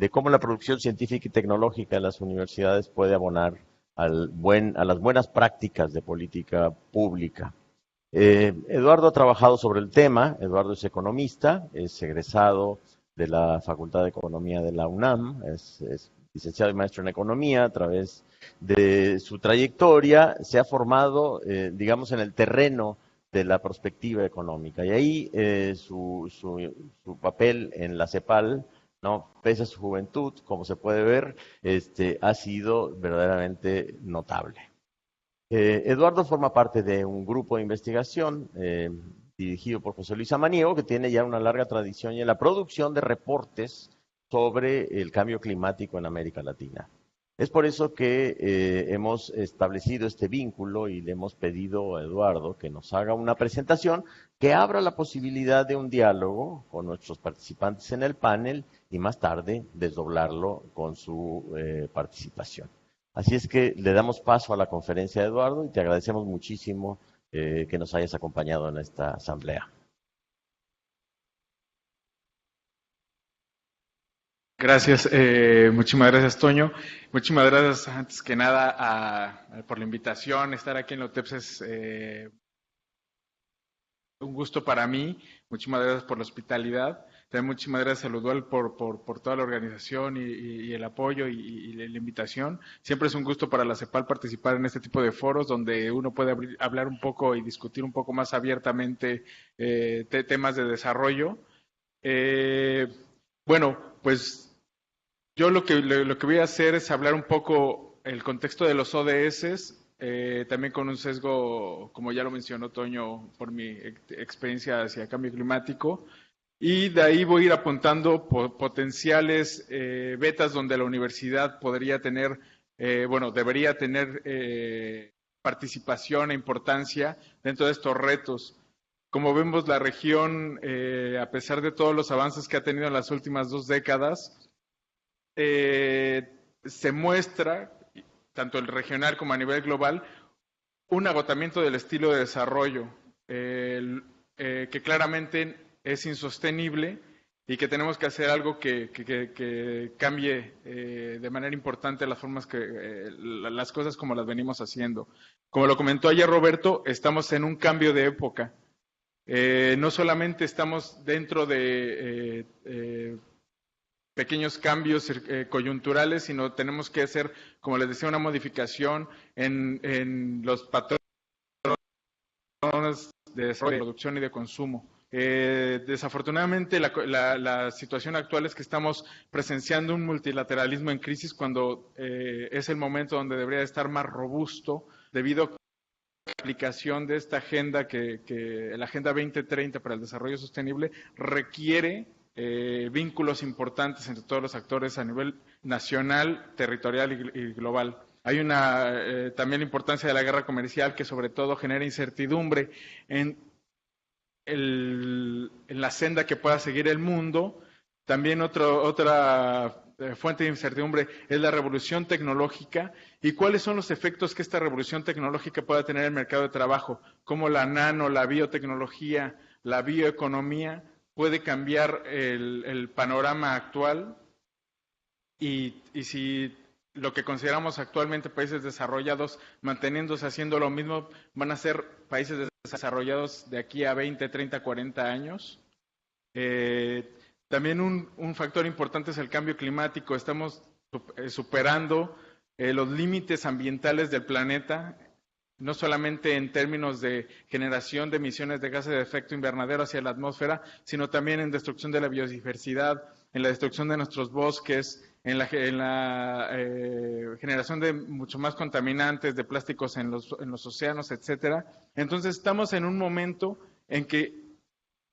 de cómo la producción científica y tecnológica en las universidades puede abonar a las buenas prácticas de política pública. Eduardo ha trabajado sobre el tema. Eduardo es economista, es egresado de la Facultad de Economía de la UNAM, es licenciado y maestro en economía. A través de su trayectoria se ha formado, digamos, en el terreno de la perspectiva económica. Y ahí su papel en la CEPAL, ¿no? Pese a su juventud, como se puede ver, ha sido verdaderamente notable. Eduardo forma parte de un grupo de investigación dirigido por José Luis Amaniego, que tiene ya una larga tradición en la producción de reportes sobre el cambio climático en América Latina. Es por eso que hemos establecido este vínculo y le hemos pedido a Eduardo que nos haga una presentación que abra la posibilidad de un diálogo con nuestros participantes en el panel y más tarde desdoblarlo con su participación. Así es que le damos paso a la conferencia de Eduardo y te agradecemos muchísimo que nos hayas acompañado en esta asamblea. Gracias, muchísimas gracias, Toño. Muchísimas gracias, antes que nada, por la invitación. Estar aquí en la UTEPS es un gusto para mí. Muchísimas gracias por la hospitalidad. También muchísimas gracias a Ludual por toda la organización y el apoyo y la invitación. Siempre es un gusto para la CEPAL participar en este tipo de foros donde uno puede hablar un poco y discutir un poco más abiertamente temas de desarrollo. Bueno, pues yo lo que voy a hacer es hablar un poco el contexto de los ODS, también con un sesgo, como ya lo mencionó Toño, por mi experiencia hacia cambio climático. Y de ahí voy a ir apuntando potenciales vetas donde la universidad podría tener, debería tener participación e importancia dentro de estos retos. Como vemos, la región, a pesar de todos los avances que ha tenido en las últimas 2 décadas, se muestra, tanto el regional como a nivel global, un agotamiento del estilo de desarrollo, que claramente es insostenible y que tenemos que hacer algo que cambie de manera importante las formas las cosas como las venimos haciendo. Como lo comentó ayer Roberto, estamos en un cambio de época. No solamente estamos dentro de pequeños cambios coyunturales, sino tenemos que hacer, como les decía, una modificación en los patrones de desarrollo, de producción y de consumo. Desafortunadamente, la situación actual es que estamos presenciando un multilateralismo en crisis cuando es el momento donde debería estar más robusto debido a la aplicación de esta agenda la Agenda 2030 para el Desarrollo Sostenible requiere vínculos importantes entre todos los actores a nivel nacional, territorial y global. Hay también la importancia de la guerra comercial que sobre todo genera incertidumbre en la senda que pueda seguir el mundo. También otra fuente de incertidumbre es la revolución tecnológica y cuáles son los efectos que esta revolución tecnológica pueda tener en el mercado de trabajo, cómo la la biotecnología, la bioeconomía puede cambiar el panorama actual y si lo que consideramos actualmente países desarrollados, manteniéndose haciendo lo mismo, van a ser países desarrollados de aquí a 20, 30, 40 años. También un factor importante es el cambio climático. Estamos superando los límites ambientales del planeta, no solamente en términos de generación de emisiones de gases de efecto invernadero hacia la atmósfera, sino también en destrucción de la biodiversidad, en la destrucción de nuestros bosques, en la generación de mucho más contaminantes, de plásticos en los océanos, etcétera. Entonces estamos en un momento en que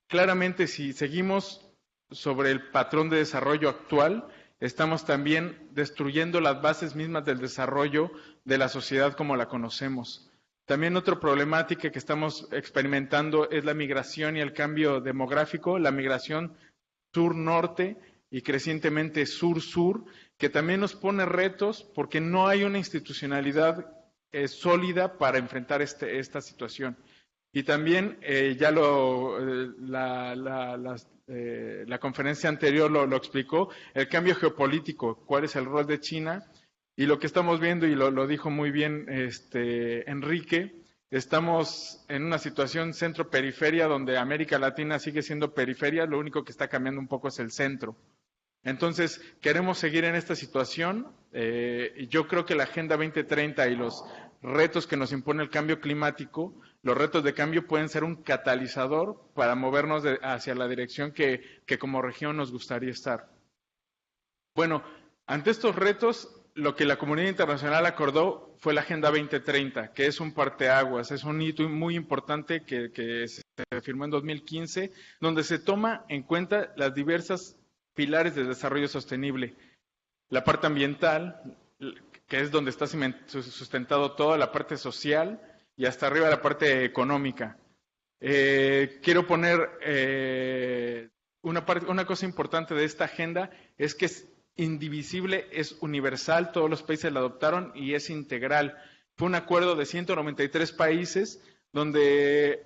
claramente si seguimos sobre el patrón de desarrollo actual, estamos también destruyendo las bases mismas del desarrollo de la sociedad como la conocemos. También otra problemática que estamos experimentando es la migración y el cambio demográfico, la migración sur-norte y crecientemente sur-sur, que también nos pone retos porque no hay una institucionalidad sólida para enfrentar esta situación. Y también la conferencia anterior lo explicó, el cambio geopolítico, cuál es el rol de China. Y lo que estamos viendo, y lo dijo muy bien Enrique, estamos en una situación centro-periferia donde América Latina sigue siendo periferia, lo único que está cambiando un poco es el centro. Entonces, queremos seguir en esta situación. Yo creo que la Agenda 2030 y los retos que nos impone el cambio climático, los retos de cambio pueden ser un catalizador para movernos hacia la dirección que como región nos gustaría estar. Bueno, ante estos retos, lo que la comunidad internacional acordó fue la Agenda 2030, que es un parteaguas, es un hito muy importante que se firmó en 2015, donde se toma en cuenta las diversas pilares de desarrollo sostenible. La parte ambiental, que es donde está sustentado toda la parte social, y hasta arriba la parte económica. Quiero poner una cosa importante de esta agenda, es que es indivisible, es universal, todos los países la adoptaron y es integral. Fue un acuerdo de 193 países donde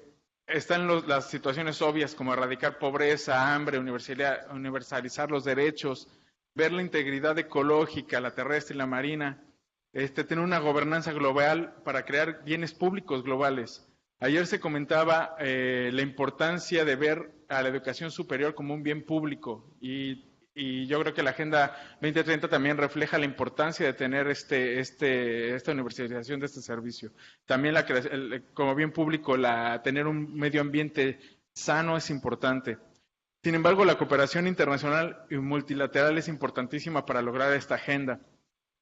están las situaciones obvias como erradicar pobreza, hambre, universalizar los derechos, ver la integridad ecológica, la terrestre y la marina, tener una gobernanza global para crear bienes públicos globales. Ayer se comentaba la importancia de ver a la educación superior como un bien público y yo creo que la Agenda 2030 también refleja la importancia de tener esta universalización de este servicio. También como bien público, tener un medio ambiente sano es importante. Sin embargo, la cooperación internacional y multilateral es importantísima para lograr esta agenda,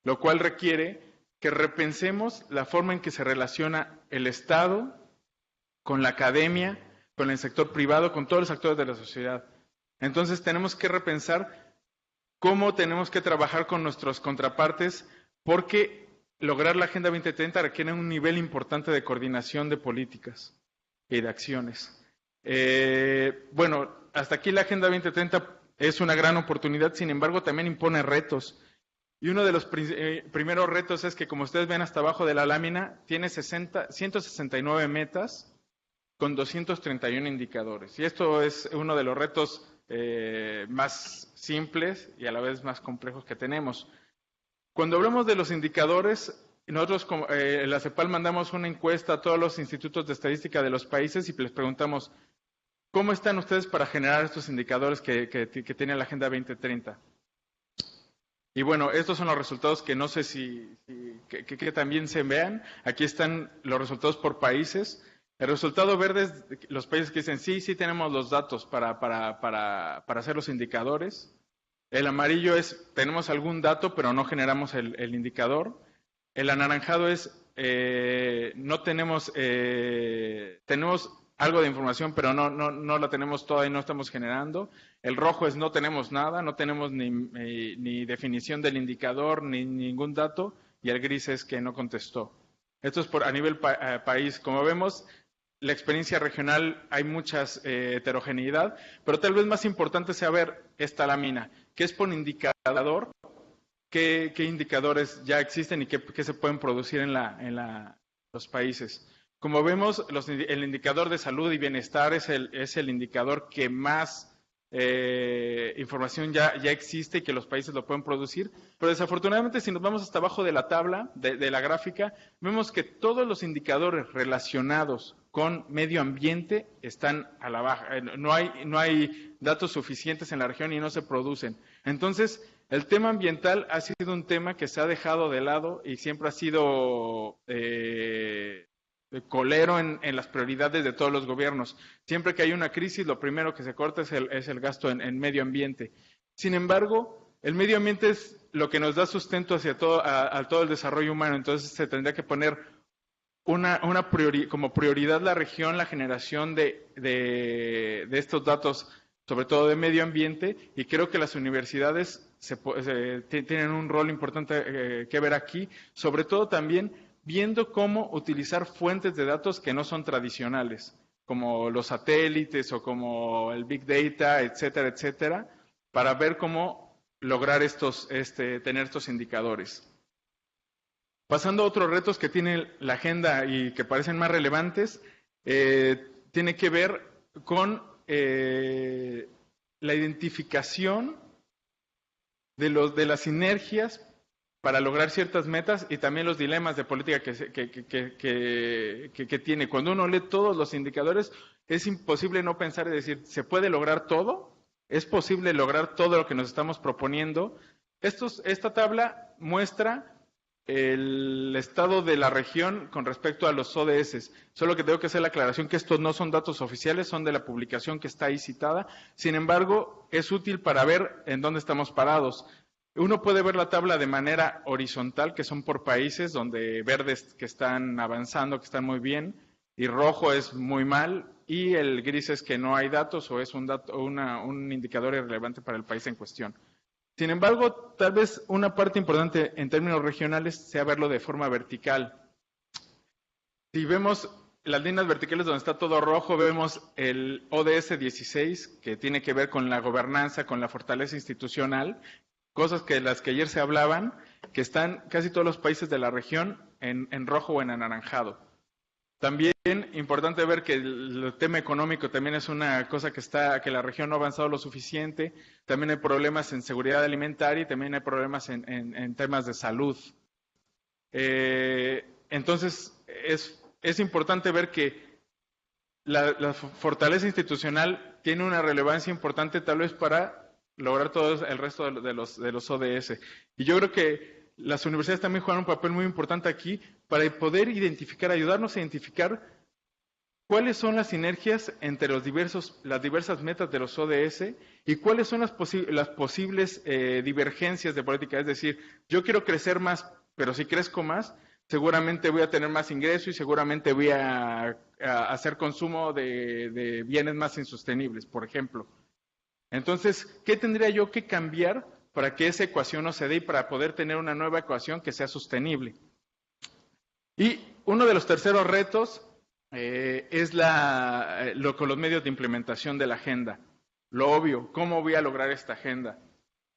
lo cual requiere que repensemos la forma en que se relaciona el Estado con la academia, con el sector privado, con todos los actores de la sociedad. Entonces tenemos que repensar cómo tenemos que trabajar con nuestros contrapartes, porque lograr la Agenda 2030 requiere un nivel importante de coordinación de políticas y de acciones. Bueno, hasta aquí la Agenda 2030 es una gran oportunidad, sin embargo también impone retos. Y uno de los primeros retos es que, como ustedes ven hasta abajo de la lámina, tiene 169 metas con 231 indicadores. Y esto es uno de los retos más simples y a la vez más complejos que tenemos. Cuando hablamos de los indicadores, nosotros en la CEPAL mandamos una encuesta a todos los institutos de estadística de los países y les preguntamos, ¿cómo están ustedes para generar estos indicadores que tiene la Agenda 2030? Y bueno, estos son los resultados que no sé que también se vean. Aquí están los resultados por países. El resultado verde es los países que dicen, sí tenemos los datos para hacer los indicadores. El amarillo es, tenemos algún dato, pero no generamos el indicador. El anaranjado es, no tenemos, tenemos algo de información, pero no la tenemos toda y no estamos generando. El rojo es, no tenemos nada, no tenemos ni definición del indicador, ni ningún dato. Y el gris es que no contestó. Esto es a nivel país. Como vemos, la experiencia regional hay mucha heterogeneidad, pero tal vez más importante sea ver esta lámina, que es por indicador, qué indicadores ya existen y qué se pueden producir en los países. Como vemos, el indicador de salud y bienestar es el indicador que más información ya existe y que los países lo pueden producir, pero desafortunadamente si nos vamos hasta abajo de la tabla, de la gráfica, vemos que todos los indicadores relacionados con medio ambiente están a la baja. No hay datos suficientes en la región y no se producen. Entonces, el tema ambiental ha sido un tema que se ha dejado de lado y siempre ha sido colero en las prioridades de todos los gobiernos. Siempre que hay una crisis, lo primero que se corta es el gasto en medio ambiente. Sin embargo, el medio ambiente es lo que nos da sustento hacia todo el desarrollo humano, entonces se tendría que poner como prioridad la región, la generación de estos datos, sobre todo de medio ambiente, y creo que las universidades tienen un rol importante que ver aquí, sobre todo también viendo cómo utilizar fuentes de datos que no son tradicionales, como los satélites o como el Big Data, etcétera, para ver cómo lograr tener estos indicadores. Pasando a otros retos que tiene la agenda y que parecen más relevantes, tiene que ver con la identificación de las sinergias para lograr ciertas metas y también los dilemas de política que tiene. Cuando uno lee todos los indicadores, es imposible no pensar y decir, ¿se puede lograr todo? ¿Es posible lograr todo lo que nos estamos proponiendo? Esta tabla muestra el estado de la región con respecto a los ODS. Solo que tengo que hacer la aclaración que estos no son datos oficiales, son de la publicación que está ahí citada. Sin embargo, es útil para ver en dónde estamos parados. Uno puede ver la tabla de manera horizontal, que son por países, donde verdes que están avanzando, que están muy bien, y rojo es muy mal, y el gris es que no hay datos o es un indicador irrelevante para el país en cuestión. Sin embargo, tal vez una parte importante en términos regionales sea verlo de forma vertical. Si vemos las líneas verticales donde está todo rojo, vemos el ODS 16, que tiene que ver con la gobernanza, con la fortaleza institucional, cosas que las que ayer se hablaban, que están casi todos los países de la región en rojo o en anaranjado. También importante ver que el tema económico también es una cosa que la región no ha avanzado lo suficiente. También hay problemas en seguridad alimentaria y también hay problemas en temas de salud. Entonces, es importante ver que la fortaleza institucional tiene una relevancia importante tal vez para lograr todo el resto de los ODS. Y yo creo que las universidades también juegan un papel muy importante aquí para poder ayudarnos a identificar cuáles son las sinergias entre las diversas metas de los ODS y cuáles son las posibles divergencias de política. Es decir, yo quiero crecer más, pero si crezco más, seguramente voy a tener más ingreso y seguramente voy a hacer consumo de bienes más insostenibles, por ejemplo. Entonces, ¿qué tendría yo que cambiar para que esa ecuación no se dé y para poder tener una nueva ecuación que sea sostenible? Y uno de los terceros retos es con los medios de implementación de la agenda. Lo obvio, ¿cómo voy a lograr esta agenda?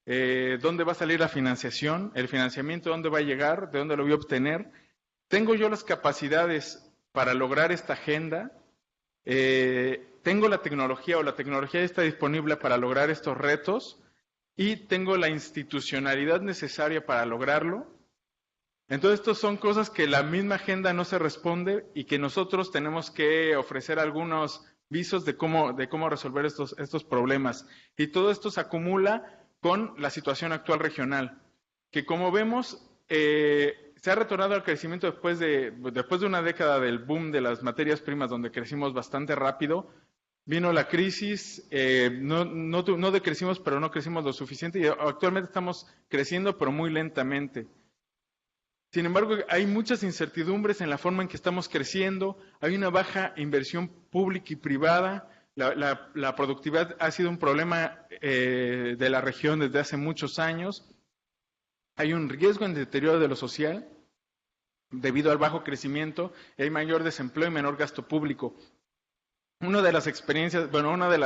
¿Dónde va a salir la financiación? ¿El financiamiento dónde va a llegar? ¿De dónde lo voy a obtener? ¿Tengo yo las capacidades para lograr esta agenda? ¿Tengo la tecnología o la tecnología está disponible para lograr estos retos? ¿Y tengo la institucionalidad necesaria para lograrlo? Entonces, estas son cosas que la misma agenda no se responde y que nosotros tenemos que ofrecer algunos visos de cómo resolver estos problemas. Y todo esto se acumula con la situación actual regional, que como vemos, se ha retornado al crecimiento después de una década del boom de las materias primas, donde crecimos bastante rápido. Vino la crisis, no decrecimos, pero no crecimos lo suficiente y actualmente estamos creciendo, pero muy lentamente. Sin embargo, hay muchas incertidumbres en la forma en que estamos creciendo, hay una baja inversión pública y privada, la productividad ha sido un problema de la región desde hace muchos años, hay un riesgo en deterioro de lo social debido al bajo crecimiento, hay mayor desempleo y menor gasto público. Una de las experiencias, una de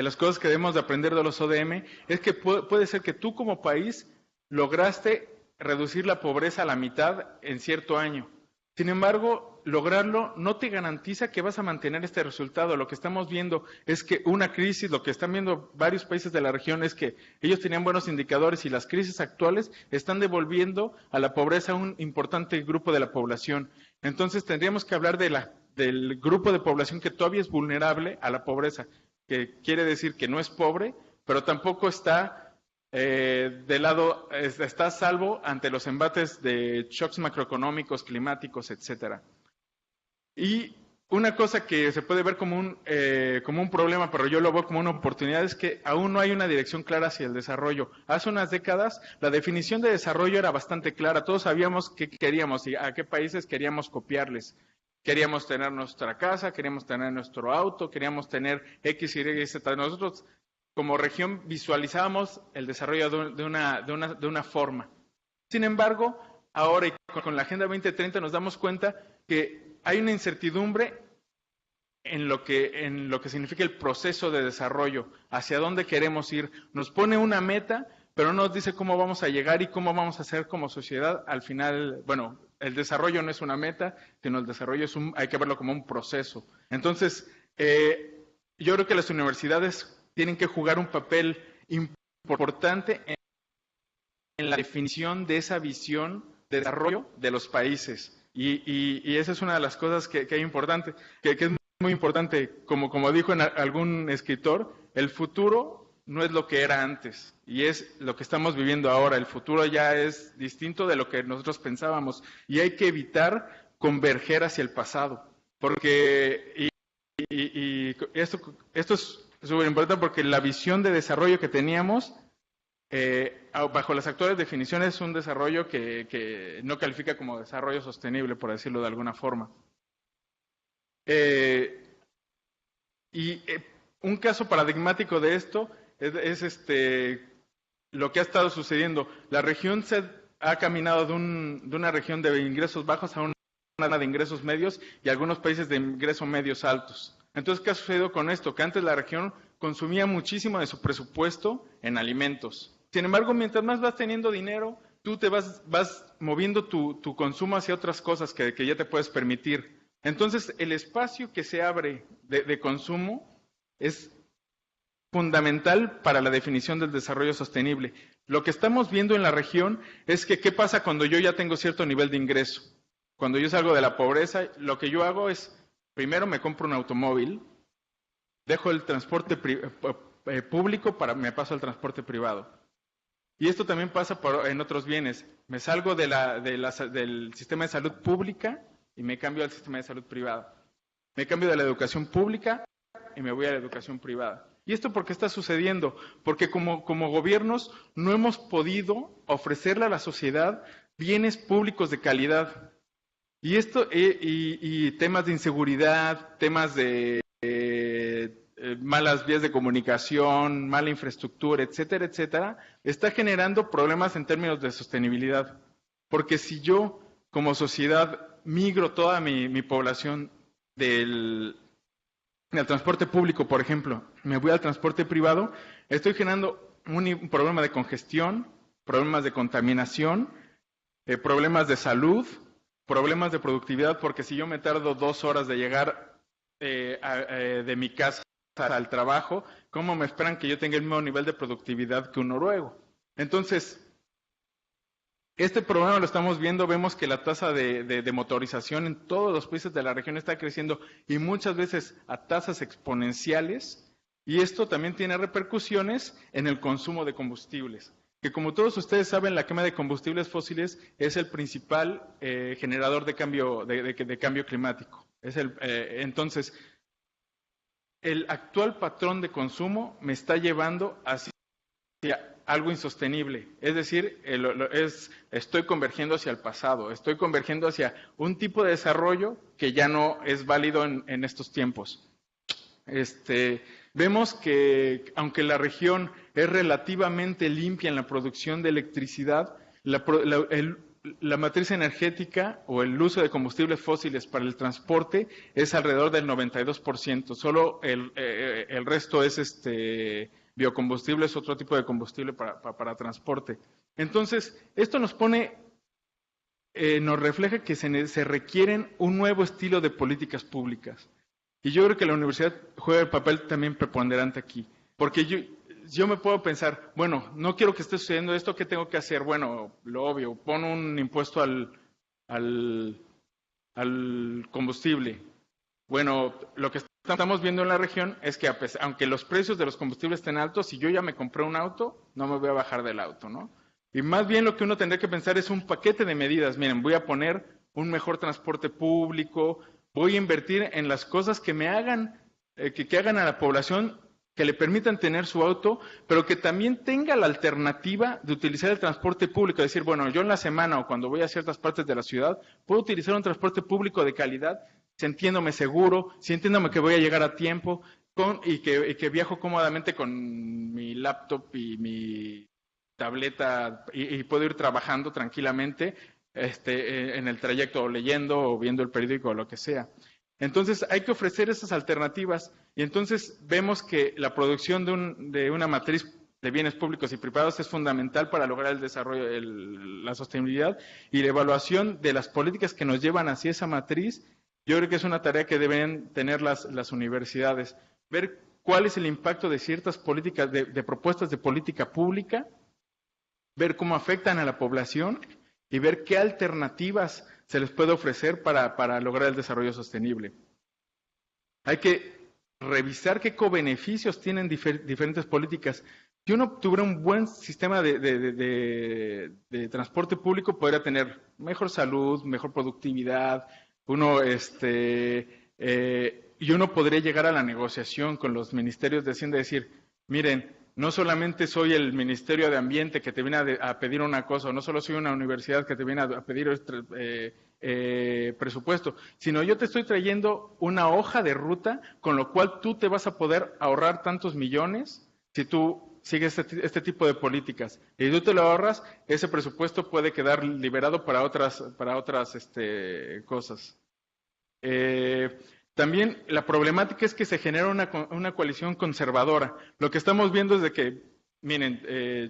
las cosas que debemos de aprender de los ODM es que puede ser que tú como país lograste reducir la pobreza a la mitad en cierto año. Sin embargo, lograrlo no te garantiza que vas a mantener este resultado. Lo que estamos viendo es que una crisis, lo que están viendo varios países de la región es que ellos tenían buenos indicadores y las crisis actuales están devolviendo a la pobreza a un importante grupo de la población. Entonces tendríamos que hablar del grupo de población que todavía es vulnerable a la pobreza, que quiere decir que no es pobre, pero tampoco está está a salvo ante los embates de shocks macroeconómicos, climáticos, etcétera. Y una cosa que se puede ver como un problema, pero yo lo veo como una oportunidad, es que aún no hay una dirección clara hacia el desarrollo. Hace unas décadas, la definición de desarrollo era bastante clara. Todos sabíamos qué queríamos y a qué países queríamos copiarles. Queríamos tener nuestra casa, queríamos tener nuestro auto, queríamos tener X, Y, Z. Nosotros, como región, visualizábamos el desarrollo de una forma. Sin embargo, ahora y con la Agenda 2030 nos damos cuenta que hay una incertidumbre en lo que significa el proceso de desarrollo, hacia dónde queremos ir. Nos pone una meta, pero no nos dice cómo vamos a llegar y cómo vamos a hacer como sociedad al final, el desarrollo no es una meta, sino el desarrollo hay que verlo como un proceso. Entonces, yo creo que las universidades tienen que jugar un papel importante en la definición de esa visión de desarrollo de los países. Y esa es una de las cosas que es importante, que es muy importante, como dijo algún escritor, el futuro no es lo que era antes, y es lo que estamos viviendo ahora. El futuro ya es distinto de lo que nosotros pensábamos, y hay que evitar converger hacia el pasado, porque, esto es súper importante, porque la visión de desarrollo que teníamos, bajo las actuales definiciones, es un desarrollo que no califica como desarrollo sostenible, por decirlo de alguna forma. Un caso paradigmático de esto es lo que ha estado sucediendo. La región se ha caminado de una región de ingresos bajos a una de ingresos medios, y algunos países de ingresos medios altos. Entonces, ¿qué ha sucedido con esto? Que antes la región consumía muchísimo de su presupuesto en alimentos. Sin embargo, mientras más vas teniendo dinero, tú te vas moviendo tu consumo hacia otras cosas que ya te puedes permitir. Entonces, el espacio que se abre de consumo es fundamental para la definición del desarrollo sostenible. Lo que estamos viendo en la región es que ¿qué pasa cuando yo ya tengo cierto nivel de ingreso? Cuando yo salgo de la pobreza, lo que yo hago es, primero me compro un automóvil, dejo el transporte público, me paso al transporte privado. Y esto también pasa en otros bienes. Me salgo del sistema de salud pública y me cambio al sistema de salud privada. Me cambio de la educación pública y me voy a la educación privada. ¿Y esto por qué está sucediendo? Porque como gobiernos no hemos podido ofrecerle a la sociedad bienes públicos de calidad. Y esto, y temas de inseguridad, temas de malas vías de comunicación, mala infraestructura, etcétera, etcétera, está generando problemas en términos de sostenibilidad. Porque si yo, como sociedad, migro toda mi población del transporte público, por ejemplo, me voy al transporte privado, estoy generando un problema de congestión, problemas de contaminación, problemas de salud, problemas de productividad, porque si yo me tardo 2 horas de llegar de mi casa al trabajo, ¿cómo me esperan que yo tenga el mismo nivel de productividad que un noruego? Entonces, este problema lo estamos viendo, vemos que la tasa de motorización en todos los países de la región está creciendo, y muchas veces a tasas exponenciales, y esto también tiene repercusiones en el consumo de combustibles, que como todos ustedes saben, la quema de combustibles fósiles es el principal generador de cambio climático. Entonces, el actual patrón de consumo me está llevando hacia algo insostenible, es decir, estoy convergiendo hacia el pasado, estoy convergiendo hacia un tipo de desarrollo que ya no es válido en estos tiempos. Vemos que aunque la región es relativamente limpia en la producción de electricidad, la matriz energética o el uso de combustibles fósiles para el transporte es alrededor del 92%, solo el resto es biocombustibles, otro tipo de combustible para transporte. Entonces, esto nos refleja que se requieren un nuevo estilo de políticas públicas. Y yo creo que la universidad juega el papel también preponderante aquí. Porque yo me puedo pensar, bueno, no quiero que esté sucediendo esto, ¿qué tengo que hacer? Bueno, lo obvio, pon un impuesto al combustible. Bueno, lo que estamos viendo en la región es que aunque los precios de los combustibles estén altos, si yo ya me compré un auto, no me voy a bajar del auto, ¿no? Y más bien lo que uno tendría que pensar es un paquete de medidas. Miren, voy a poner un mejor transporte público, voy a invertir en las cosas que me hagan, que hagan a la población, que le permitan tener su auto, pero que también tenga la alternativa de utilizar el transporte público. Es decir, bueno, yo en la semana o cuando voy a ciertas partes de la ciudad, puedo utilizar un transporte público de calidad, sintiéndome seguro, sintiéndome que voy a llegar a tiempo, y que viajo cómodamente con mi laptop y mi tableta, y puedo ir trabajando tranquilamente en el trayecto, o leyendo, o viendo el periódico, o lo que sea. Entonces hay que ofrecer esas alternativas, y entonces vemos que la producción de una matriz de bienes públicos y privados es fundamental para lograr el desarrollo, la sostenibilidad y la evaluación de las políticas que nos llevan hacia esa matriz. Yo creo que es una tarea que deben tener las universidades, ver cuál es el impacto de ciertas políticas, de propuestas de política pública, ver cómo afectan a la población y ver qué alternativas se les puede ofrecer para lograr el desarrollo sostenible. Hay que revisar qué cobeneficios tienen diferentes políticas. Si uno tuviera un buen sistema de transporte público, podría tener mejor salud, mejor productividad, y uno podría llegar a la negociación con los ministerios de Hacienda y decir, miren, no solamente soy el Ministerio de Ambiente que te viene a pedir una cosa, o no solo soy una universidad que te viene a pedir presupuesto, sino yo te estoy trayendo una hoja de ruta con lo cual tú te vas a poder ahorrar tantos millones si tú sigues este tipo de políticas. Y tú te lo ahorras, ese presupuesto puede quedar liberado para otras cosas. También la problemática es que se genera una coalición conservadora. Lo que estamos viendo es de que, miren,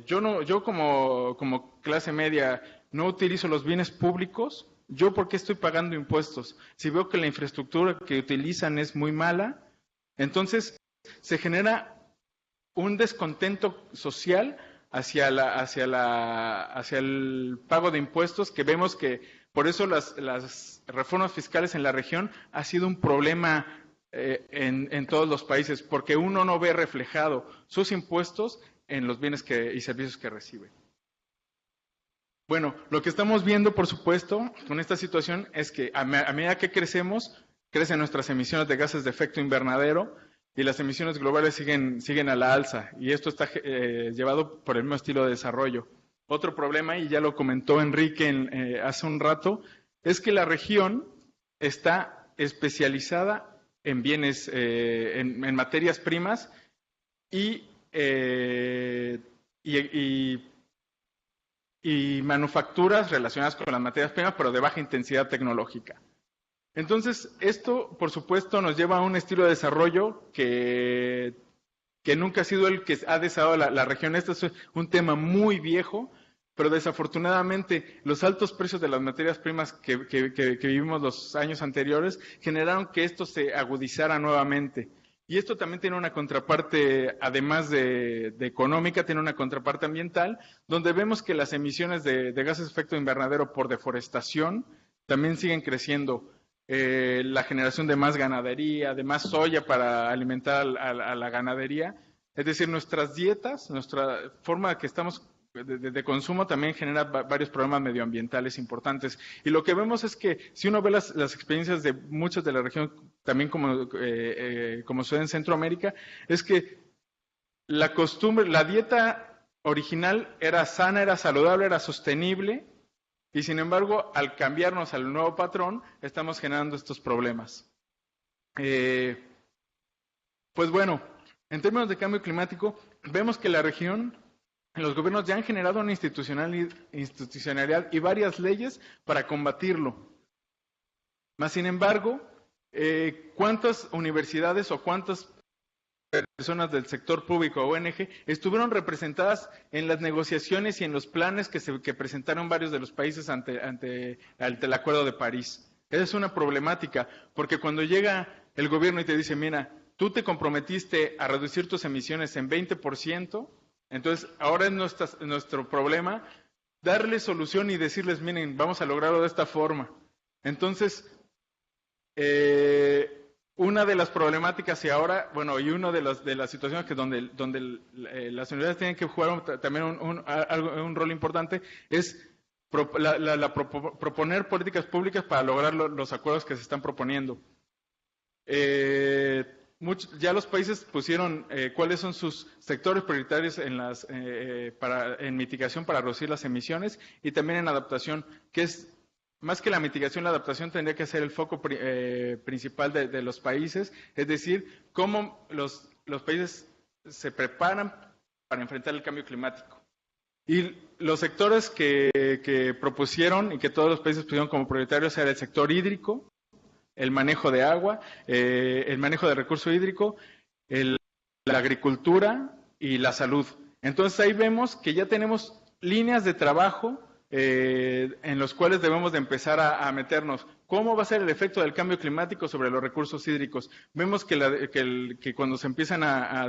yo como clase media no utilizo los bienes públicos. ¿Yo por qué estoy pagando impuestos? Si veo que la infraestructura que utilizan es muy mala, entonces se genera un descontento social hacia el pago de impuestos, que vemos que por eso las reformas fiscales en la región ha sido un problema en todos los países, porque uno no ve reflejado sus impuestos en los bienes y servicios que recibe. Bueno, lo que estamos viendo, por supuesto, con esta situación es que a medida que crecen nuestras emisiones de gases de efecto invernadero y las emisiones globales siguen a la alza, y esto está llevado por el mismo estilo de desarrollo. Otro problema, y ya lo comentó Enrique hace un rato, es que la región está especializada en bienes, en materias primas y manufacturas relacionadas con las materias primas, pero de baja intensidad tecnológica. Entonces, esto, por supuesto, nos lleva a un estilo de desarrollo que nunca ha sido el que ha desarrollado la región. Este es un tema muy viejo, pero desafortunadamente los altos precios de las materias primas que vivimos los años anteriores generaron que esto se agudizara nuevamente. Y esto también tiene una contraparte, además de económica, tiene una contraparte ambiental, donde vemos que las emisiones de gases de efecto invernadero por deforestación también siguen creciendo. La generación de más ganadería, de más soya para alimentar a la ganadería. Es decir, nuestras dietas, nuestra forma que estamos de consumo también genera varios problemas medioambientales importantes. Y lo que vemos es que si uno ve las experiencias de muchas de la región, también como sucede en Centroamérica, es que la dieta original era sana, era saludable, era sostenible, y sin embargo, al cambiarnos al nuevo patrón, estamos generando estos problemas. Pues bueno, en términos de cambio climático, vemos que la región, los gobiernos ya han generado una institucionalidad y varias leyes para combatirlo. Mas, sin embargo, ¿cuántas universidades o cuántas personas del sector público o ONG estuvieron representadas en las negociaciones y en los planes que presentaron varios de los países ante el Acuerdo de París? Esa es una problemática, porque cuando llega el gobierno y te dice, mira, tú te comprometiste a reducir tus emisiones en 20%, entonces ahora es nuestro problema darle solución y decirles, miren, vamos a lograrlo de esta forma. Entonces, una de las problemáticas y ahora, bueno, y una de las situaciones que donde las universidades tienen que jugar también un rol importante es proponer políticas públicas para lograr los acuerdos que se están proponiendo. Ya los países pusieron cuáles son sus sectores prioritarios en mitigación para reducir las emisiones y también en adaptación, que es más que la mitigación, la adaptación tendría que ser el foco principal de los países, es decir, cómo los países se preparan para enfrentar el cambio climático. Y los sectores que propusieron y que todos los países pusieron como prioritarios era el sector hídrico, el manejo de agua, el manejo de recurso hídrico, la agricultura y la salud. Entonces ahí vemos que ya tenemos líneas de trabajo en los cuales debemos de empezar a meternos. ¿Cómo va a ser el efecto del cambio climático sobre los recursos hídricos? Vemos que cuando se empiezan a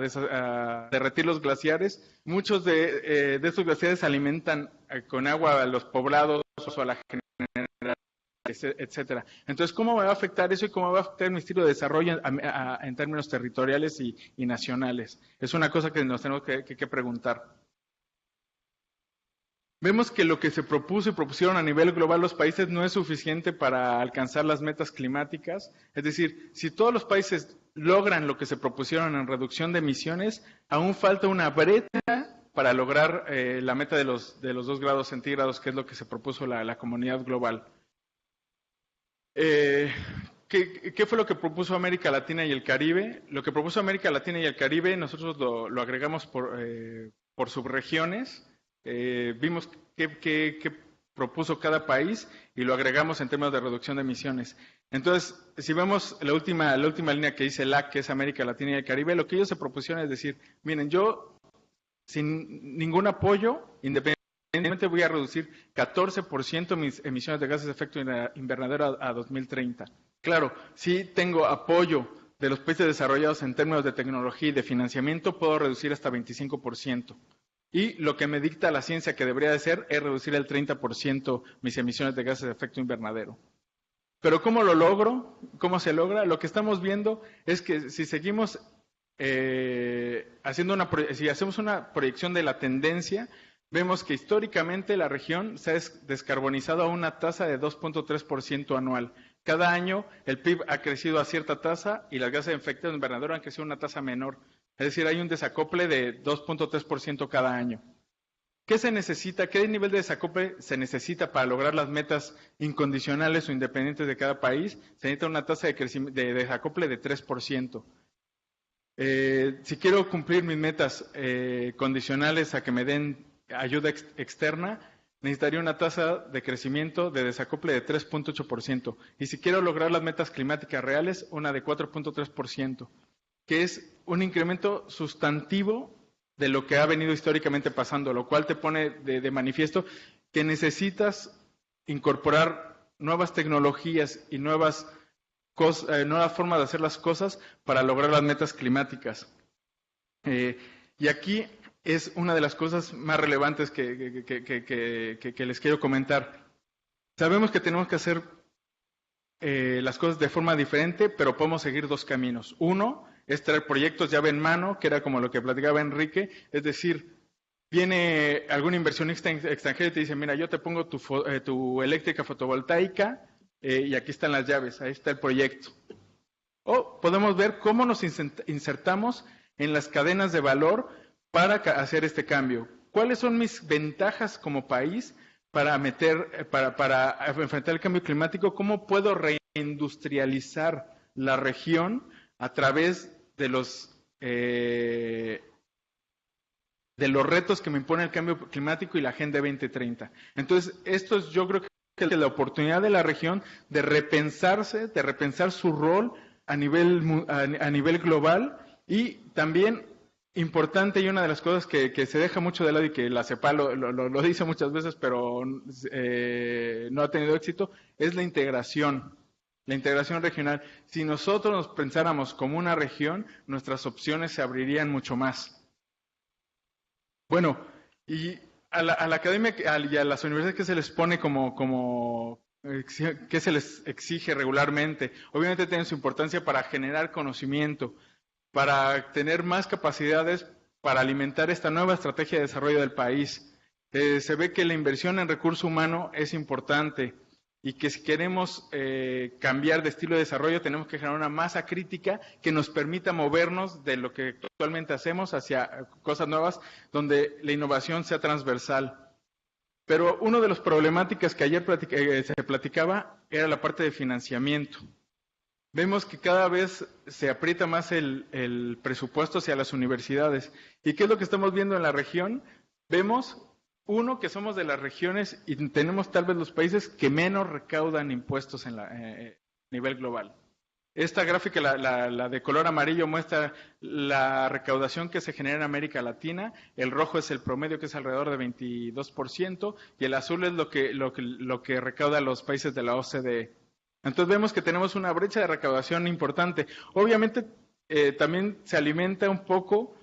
derretir los glaciares, muchos de estos glaciares alimentan con agua a los poblados o a la generación, etcétera. Entonces, ¿cómo me va a afectar eso y cómo va a afectar mi estilo de desarrollo en términos territoriales y nacionales? Es una cosa que nos tenemos que preguntar. Vemos que lo que se propuso y propusieron a nivel global los países no es suficiente para alcanzar las metas climáticas. Es decir, si todos los países logran lo que se propusieron en reducción de emisiones, aún falta una brecha para lograr la meta de los 2 grados centígrados, que es lo que se propuso la comunidad global. ¿Qué fue lo que propuso América Latina y el Caribe? Lo que propuso América Latina y el Caribe, nosotros lo agregamos por subregiones. Vimos qué propuso cada país y lo agregamos en términos de reducción de emisiones. Entonces, si vemos la última línea que dice LAC, que es América Latina y el Caribe, lo que ellos se propusieron es decir, miren, yo sin ningún apoyo, independientemente voy a reducir 14% mis emisiones de gases de efecto invernadero a 2030. Claro, si tengo apoyo de los países desarrollados en términos de tecnología y de financiamiento, puedo reducir hasta 25%. Y lo que me dicta la ciencia que debería de ser es reducir el 30% mis emisiones de gases de efecto invernadero. Pero ¿cómo lo logro? ¿Cómo se logra? Lo que estamos viendo es que si seguimos si hacemos una proyección de la tendencia, vemos que históricamente la región se ha descarbonizado a una tasa de 2.3% anual. Cada año el PIB ha crecido a cierta tasa y las gases de efecto invernadero han crecido a una tasa menor. Es decir, hay un desacople de 2.3% cada año. ¿Qué se necesita? ¿Qué nivel de desacople se necesita para lograr las metas incondicionales o independientes de cada país? Se necesita una tasa de desacople de 3%. Si quiero cumplir mis metas condicionales a que me den ayuda externa, necesitaría una tasa de crecimiento de desacople de 3.8%. Y si quiero lograr las metas climáticas reales, una de 4.3%. Que es un incremento sustantivo de lo que ha venido históricamente pasando, lo cual te pone de manifiesto que necesitas incorporar nuevas tecnologías y nuevas formas de hacer las cosas para lograr las metas climáticas. Y aquí es una de las cosas más relevantes que les quiero comentar. Sabemos que tenemos que hacer las cosas de forma diferente, pero podemos seguir 2 caminos. Uno es traer proyectos llave en mano, que era como lo que platicaba Enrique, es decir, viene algún inversionista extranjero y te dice, mira, yo te pongo tu eléctrica fotovoltaica y aquí están las llaves, ahí está el proyecto. O podemos ver cómo nos insertamos en las cadenas de valor para hacer este cambio. ¿Cuáles son mis ventajas como país para enfrentar el cambio climático? ¿Cómo puedo reindustrializar la región a través de los retos que me impone el cambio climático y la Agenda 2030? Entonces, esto es, yo creo que es la oportunidad de la región de repensar su rol a nivel global y también importante, y una de las cosas que se deja mucho de lado y que la CEPAL lo dice muchas veces, pero no ha tenido éxito, es la integración regional. Si nosotros nos pensáramos como una región, nuestras opciones se abrirían mucho más. Bueno, y a la academia y a las universidades, ¿qué se les pone qué se les exige regularmente? Obviamente tienen su importancia para generar conocimiento, para tener más capacidades para alimentar esta nueva estrategia de desarrollo del país. Se ve que la inversión en recurso humano es importante y que si queremos cambiar de estilo de desarrollo tenemos que generar una masa crítica que nos permita movernos de lo que actualmente hacemos hacia cosas nuevas donde la innovación sea transversal. Pero una de las problemáticas que ayer se platicaba era la parte de financiamiento. Vemos que cada vez se aprieta más el presupuesto hacia las universidades. ¿Y qué es lo que estamos viendo en la región? Vemos, uno, que somos de las regiones y tenemos tal vez los países que menos recaudan impuestos a nivel global. Esta gráfica, la de color amarillo, muestra la recaudación que se genera en América Latina. El rojo es el promedio, que es alrededor de 22%, y el azul es lo que recauda los países de la OCDE. Entonces vemos que tenemos una brecha de recaudación importante. Obviamente también se alimenta un poco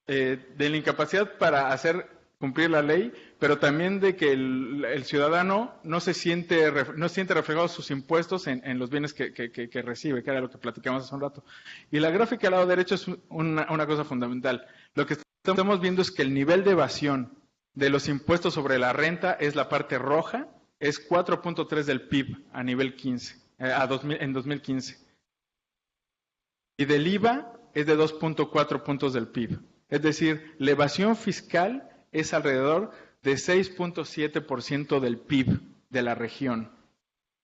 de la incapacidad para hacer cumplir la ley, pero también de que el ciudadano no siente reflejados sus impuestos en los bienes que recibe, que era lo que platicamos hace un rato. Y la gráfica al lado derecho es una cosa fundamental. Lo que estamos viendo es que el nivel de evasión de los impuestos sobre la renta es la parte roja, es 4.3 del PIB a nivel 15, en 2015. Y del IVA es de 2.4 puntos del PIB. Es decir, la evasión fiscal es alrededor de 6.7% del PIB de la región.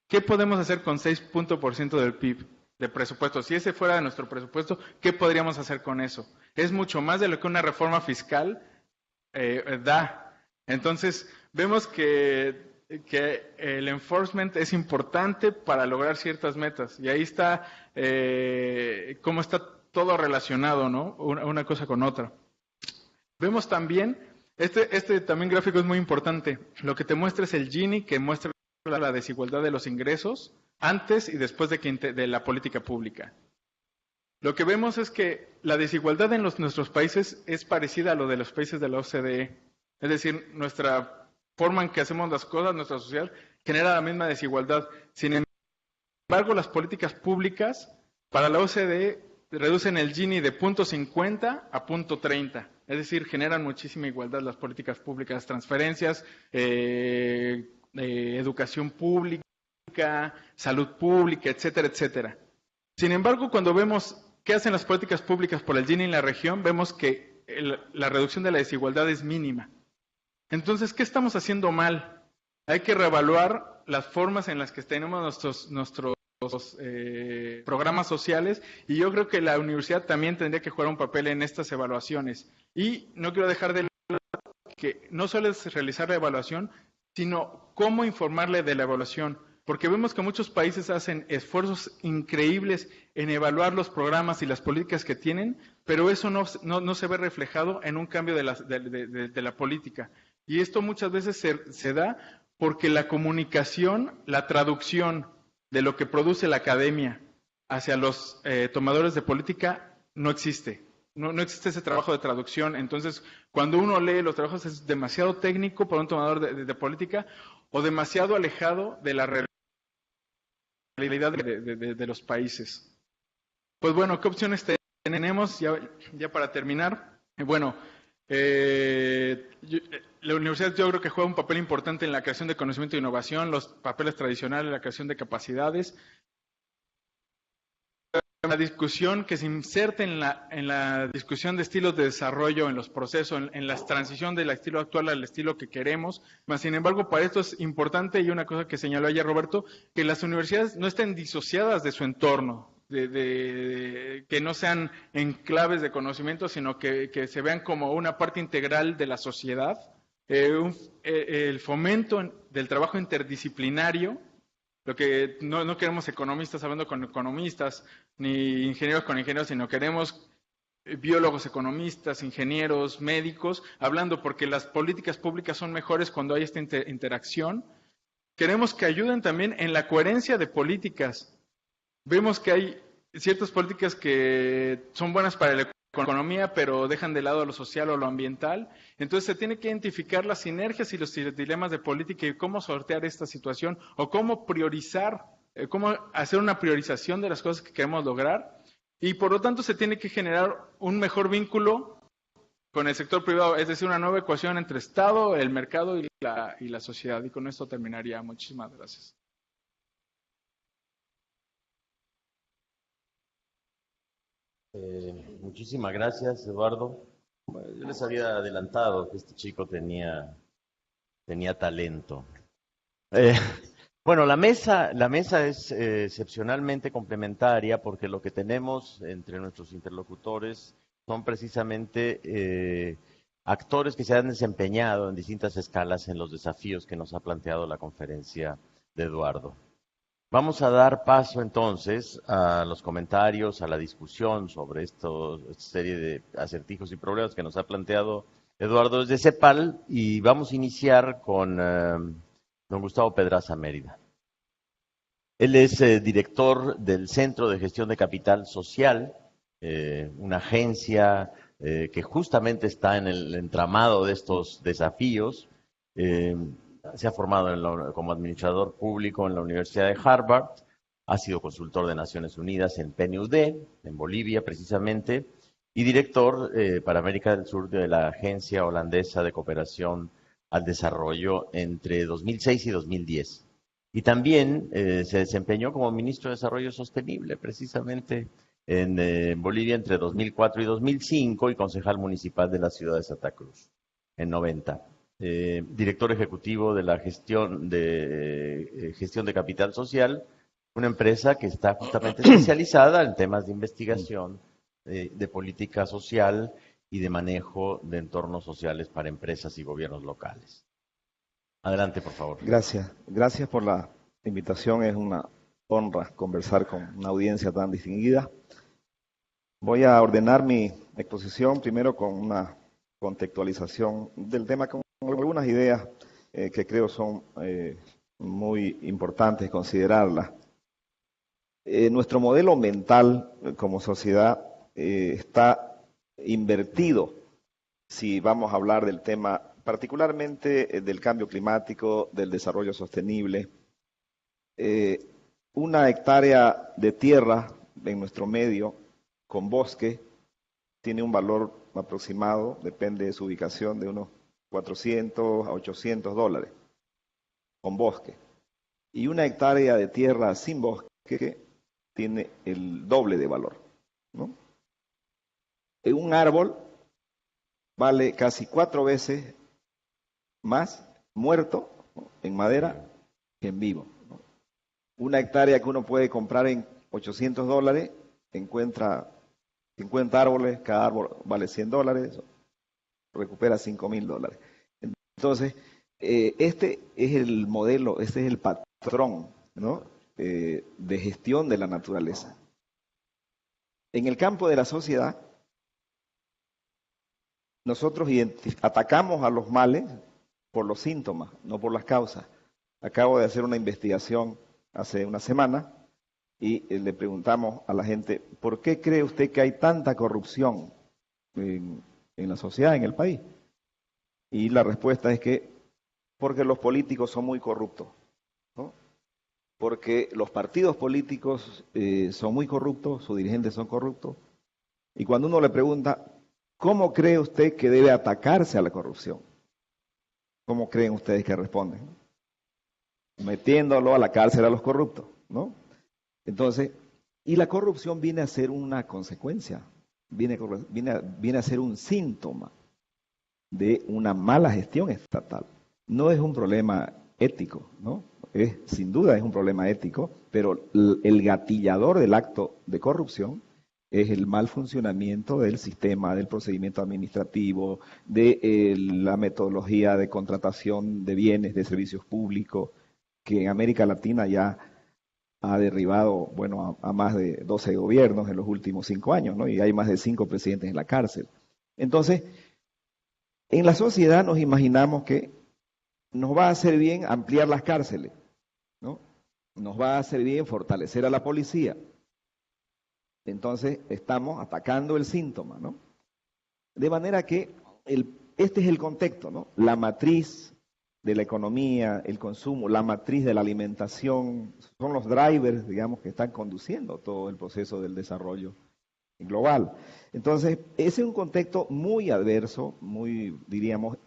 ¿Qué podemos hacer con 6% del PIB de presupuesto? Si ese fuera de nuestro presupuesto, ¿qué podríamos hacer con eso? Es mucho más de lo que una reforma fiscal da. Entonces, vemos que el enforcement es importante para lograr ciertas metas. Y ahí está cómo está todo relacionado, ¿no? Una cosa con otra. Vemos también, este también gráfico es muy importante. Lo que te muestra es el Gini, que muestra la desigualdad de los ingresos antes y después de la política pública. Lo que vemos es que la desigualdad en nuestros países es parecida a lo de los países de la OCDE. Es decir, nuestra forma en que hacemos las cosas, nuestra sociedad, genera la misma desigualdad. Sin embargo, las políticas públicas para la OCDE reducen el Gini de 0.50 a 0.30. Es decir, generan muchísima igualdad las políticas públicas, transferencias, educación pública, salud pública, etcétera, etcétera. Sin embargo, cuando vemos qué hacen las políticas públicas por el Gini en la región, vemos que la reducción de la desigualdad es mínima. Entonces, ¿qué estamos haciendo mal? Hay que reevaluar las formas en las que tenemos nuestros programas sociales, y yo creo que la universidad también tendría que jugar un papel en estas evaluaciones. Y no quiero dejar de lado que no solo es realizar la evaluación, sino cómo informarle de la evaluación, porque vemos que muchos países hacen esfuerzos increíbles en evaluar los programas y las políticas que tienen, pero eso no se ve reflejado en un cambio de la política. Y esto muchas veces se da porque la comunicación, la traducción de lo que produce la academia hacia los tomadores de política no existe. No existe ese trabajo de traducción. Entonces, cuando uno lee los trabajos es demasiado técnico para un tomador de política o demasiado alejado de la realidad de los países. Pues bueno, ¿qué opciones tenemos ya para terminar? Bueno, la universidad yo creo que juega un papel importante en la creación de conocimiento e innovación, los papeles tradicionales, la creación de capacidades. La discusión que se inserte en la discusión de estilos de desarrollo en los procesos, en la transición del estilo actual al estilo que queremos. Mas, sin embargo, para esto es importante, y una cosa que señaló ayer Roberto, que las universidades no estén disociadas de su entorno, que no sean enclaves de conocimiento, sino que se vean como una parte integral de la sociedad. El fomento del trabajo interdisciplinario, lo que no queremos economistas hablando con economistas, ni ingenieros con ingenieros, sino queremos biólogos, economistas, ingenieros, médicos, hablando, porque las políticas públicas son mejores cuando hay esta interacción. Queremos que ayuden también en la coherencia de políticas. Vemos que hay ciertas políticas que son buenas para la economía, pero dejan de lado lo social o lo ambiental. Entonces se tiene que identificar las sinergias y los dilemas de política y cómo sortear esta situación o cómo priorizar, cómo hacer una priorización de las cosas que queremos lograr. Y por lo tanto se tiene que generar un mejor vínculo con el sector privado, es decir, una nueva ecuación entre Estado, el mercado y la sociedad. Y con esto terminaría. Muchísimas gracias. Muchísimas gracias, Eduardo. Yo les había adelantado que este chico tenía talento. Bueno, la mesa es excepcionalmente complementaria porque lo que tenemos entre nuestros interlocutores son precisamente actores que se han desempeñado en distintas escalas en los desafíos que nos ha planteado la conferencia de Eduardo. Vamos a dar paso entonces a los comentarios, a la discusión sobre esta serie de acertijos y problemas que nos ha planteado Eduardo desde CEPAL, y vamos a iniciar con don Gustavo Pedraza Mérida. Él es director del Centro de Gestión de Capital Social, una agencia que justamente está en el entramado de estos desafíos. Se ha formado como administrador público en la Universidad de Harvard, ha sido consultor de Naciones Unidas en PNUD, en Bolivia precisamente, y director para América del Sur de la Agencia Holandesa de Cooperación al Desarrollo entre 2006 y 2010. Y también se desempeñó como ministro de Desarrollo Sostenible, precisamente en Bolivia entre 2004 y 2005, y concejal municipal de la ciudad de Santa Cruz en 90. Director ejecutivo de la gestión de capital social, una empresa que está justamente especializada en temas de investigación, de política social y de manejo de entornos sociales para empresas y gobiernos locales. Adelante, por favor. Gracias por la invitación. Es una honra conversar con una audiencia tan distinguida. Voy a ordenar mi exposición primero con una contextualización del tema, con algunas ideas que creo son muy importantes considerarlas. Nuestro modelo mental como sociedad está invertido, si vamos a hablar del tema particularmente del cambio climático, del desarrollo sostenible. Una hectárea de tierra en nuestro medio con bosque tiene un valor aproximado, depende de su ubicación, de unos $400 a $800 con bosque. Y una hectárea de tierra sin bosque tiene el doble de valor, ¿no? Un árbol vale casi 4 veces más muerto, ¿no?, en madera que en vivo, ¿no? Una hectárea que uno puede comprar en $800 encuentra 50 árboles, cada árbol vale $100, recupera $5,000. Entonces, este es el modelo, este es el patrón, ¿no?, de gestión de la naturaleza. En el campo de la sociedad, nosotros atacamos a los males por los síntomas, no por las causas. Acabo de hacer una investigación hace una semana y le preguntamos a la gente, ¿por qué cree usted que hay tanta corrupción en la sociedad, en el país? Y la respuesta es que porque los políticos son muy corruptos, ¿no? Porque los partidos políticos son muy corruptos, sus dirigentes son corruptos. Y cuando uno le pregunta, ¿cómo cree usted que debe atacarse a la corrupción? ¿Cómo creen ustedes que responden? Metiéndolo a la cárcel a los corruptos, ¿no? Entonces, y la corrupción viene a ser una consecuencia, viene a ser un síntoma de una mala gestión estatal. No es un problema ético, ¿no? Sin duda es un problema ético, pero el gatillador del acto de corrupción es el mal funcionamiento del sistema, del procedimiento administrativo, de la metodología de contratación de bienes, de servicios públicos, que en América Latina ya ha derribado, bueno, a más de 12 gobiernos en los últimos 5 años, ¿no? Y hay más de 5 presidentes en la cárcel. Entonces, en la sociedad nos imaginamos que nos va a hacer bien ampliar las cárceles, ¿no? Nos va a hacer bien fortalecer a la policía. Entonces, estamos atacando el síntoma, ¿no? De manera que este es el contexto, ¿no? La matriz de la economía, el consumo, la matriz de la alimentación, son los drivers, digamos, que están conduciendo todo el proceso del desarrollo global. Entonces, ese es un contexto muy adverso, muy, diríamos,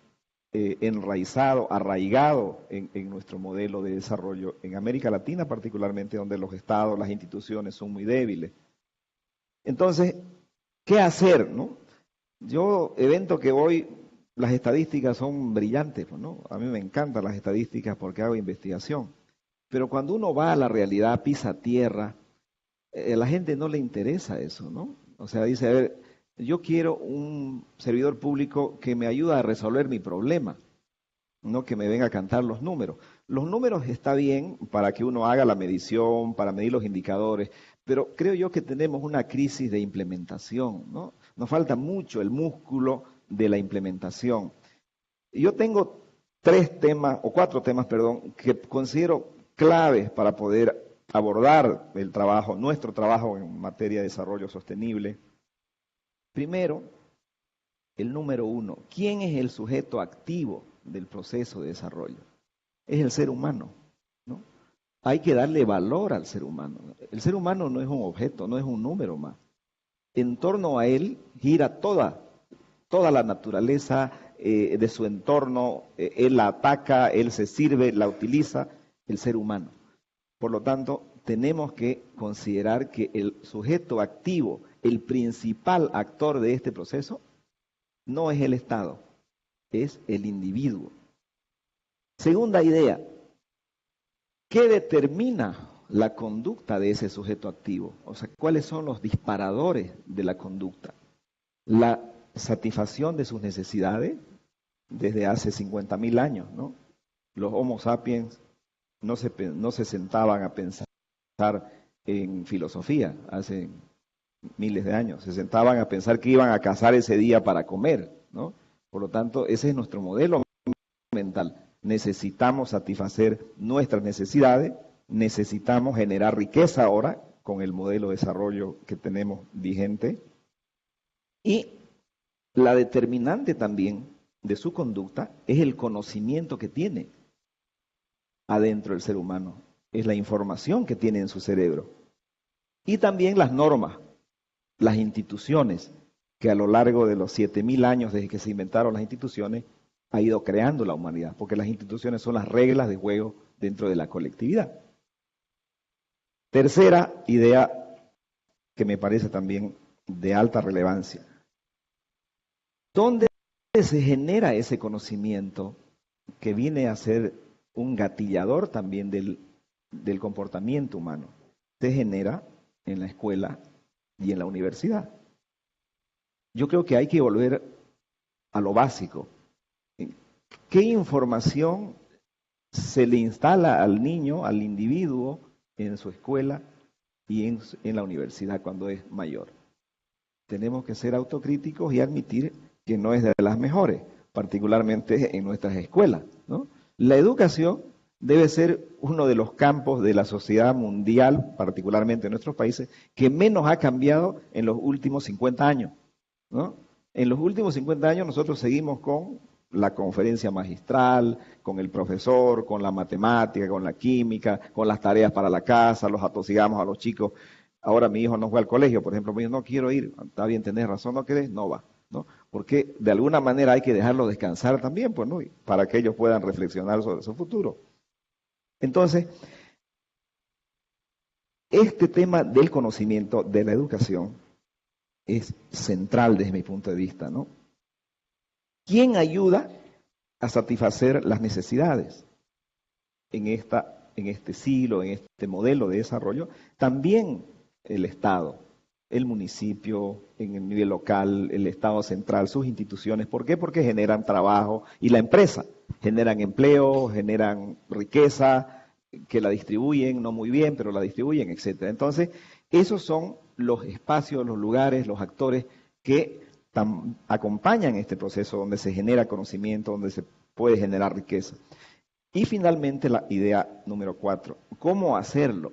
enraizado, arraigado en nuestro modelo de desarrollo en América Latina, particularmente donde los estados, las instituciones son muy débiles. Entonces, ¿qué hacer, no? Yo, evento que voy, las estadísticas son brillantes, ¿no? A mí me encantan las estadísticas porque hago investigación. Pero cuando uno va a la realidad, pisa tierra, a la gente no le interesa eso, ¿no? O sea, dice, a ver, yo quiero un servidor público que me ayude a resolver mi problema. no que me venga a cantar los números. Los números está bien para que uno haga la medición, para medir los indicadores, pero creo yo que tenemos una crisis de implementación, ¿no? Nos falta mucho el músculo de la implementación. Yo tengo 4 temas, que considero claves para poder abordar el trabajo, nuestro trabajo en materia de desarrollo sostenible. Primero, el número 1, ¿quién es el sujeto activo del proceso de desarrollo? Es el ser humano, ¿no? Hay que darle valor al ser humano. El ser humano no es un objeto, no es un número más. En torno a él gira toda la naturaleza de su entorno, él la ataca, él se sirve, la utiliza, el ser humano. Por lo tanto, tenemos que considerar que el sujeto activo, el principal actor de este proceso, no es el Estado, es el individuo. Segunda idea, ¿qué determina la conducta de ese sujeto activo? O sea, ¿cuáles son los disparadores de la conducta? La satisfacción de sus necesidades desde hace 50.000 años, ¿no? Los Homo sapiens no se sentaban a pensar en filosofía hace miles de años, se sentaban a pensar que iban a cazar ese día para comer, ¿no? Por lo tanto, ese es nuestro modelo mental. Necesitamos satisfacer nuestras necesidades, necesitamos generar riqueza ahora con el modelo de desarrollo que tenemos vigente, y la determinante también de su conducta es el conocimiento que tiene adentro del ser humano, es la información que tiene en su cerebro. Y también las normas, las instituciones, que a lo largo de los 7.000 años desde que se inventaron las instituciones, ha ido creando la humanidad, porque las instituciones son las reglas de juego dentro de la colectividad. Tercera idea que me parece también de alta relevancia. ¿Dónde se genera ese conocimiento que viene a ser un gatillador también del comportamiento humano? Se genera en la escuela y en la universidad. Yo creo que hay que volver a lo básico. ¿Qué información se le instala al niño, al individuo, en su escuela y en la universidad cuando es mayor? Tenemos que ser autocríticos y admitir que no es de las mejores, particularmente en nuestras escuelas, ¿no? La educación debe ser uno de los campos de la sociedad mundial, particularmente en nuestros países, que menos ha cambiado en los últimos 50 años, ¿no? En los últimos 50 años nosotros seguimos con la conferencia magistral, con el profesor, con la matemática, con la química, con las tareas para la casa, los atosigamos a los chicos. Ahora mi hijo no fue al colegio, por ejemplo, me dijo, no quiero ir. Está bien, tenés razón, no querés, no va, ¿no? Porque de alguna manera hay que dejarlo descansar también, pues, ¿no? Para que ellos puedan reflexionar sobre su futuro. Entonces, este tema del conocimiento, de la educación, es central desde mi punto de vista, ¿no? ¿Quién ayuda a satisfacer las necesidades en este siglo, en este modelo de desarrollo? También el Estado, el municipio, en el nivel local, el Estado central, sus instituciones. ¿Por qué? Porque generan trabajo, y la empresa generan empleo, generan riqueza, que la distribuyen, no muy bien, pero la distribuyen, etcétera. Entonces, esos son los espacios, los lugares, los actores que acompañan este proceso donde se genera conocimiento, donde se puede generar riqueza. Y finalmente la idea número 4, ¿cómo hacerlo?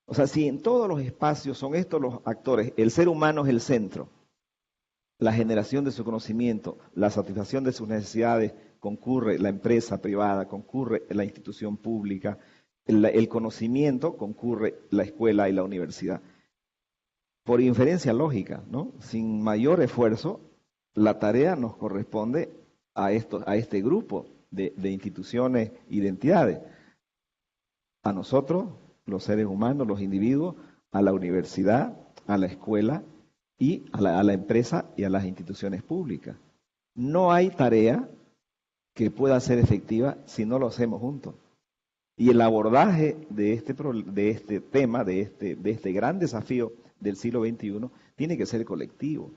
O sea, si en todos los espacios son estos los actores, el ser humano es el centro, la generación de su conocimiento, la satisfacción de sus necesidades, concurre la empresa privada, concurre la institución pública, el conocimiento, concurre la escuela y la universidad. Por inferencia lógica, ¿no? Sin mayor esfuerzo, la tarea nos corresponde a este grupo de instituciones y de entidades. A nosotros, los seres humanos, los individuos, a la universidad, a la escuela y a la empresa y a las instituciones públicas. No hay tarea que pueda ser efectiva si no lo hacemos juntos. Y el abordaje de este tema, de este gran desafío del siglo XXI, tiene que ser colectivo,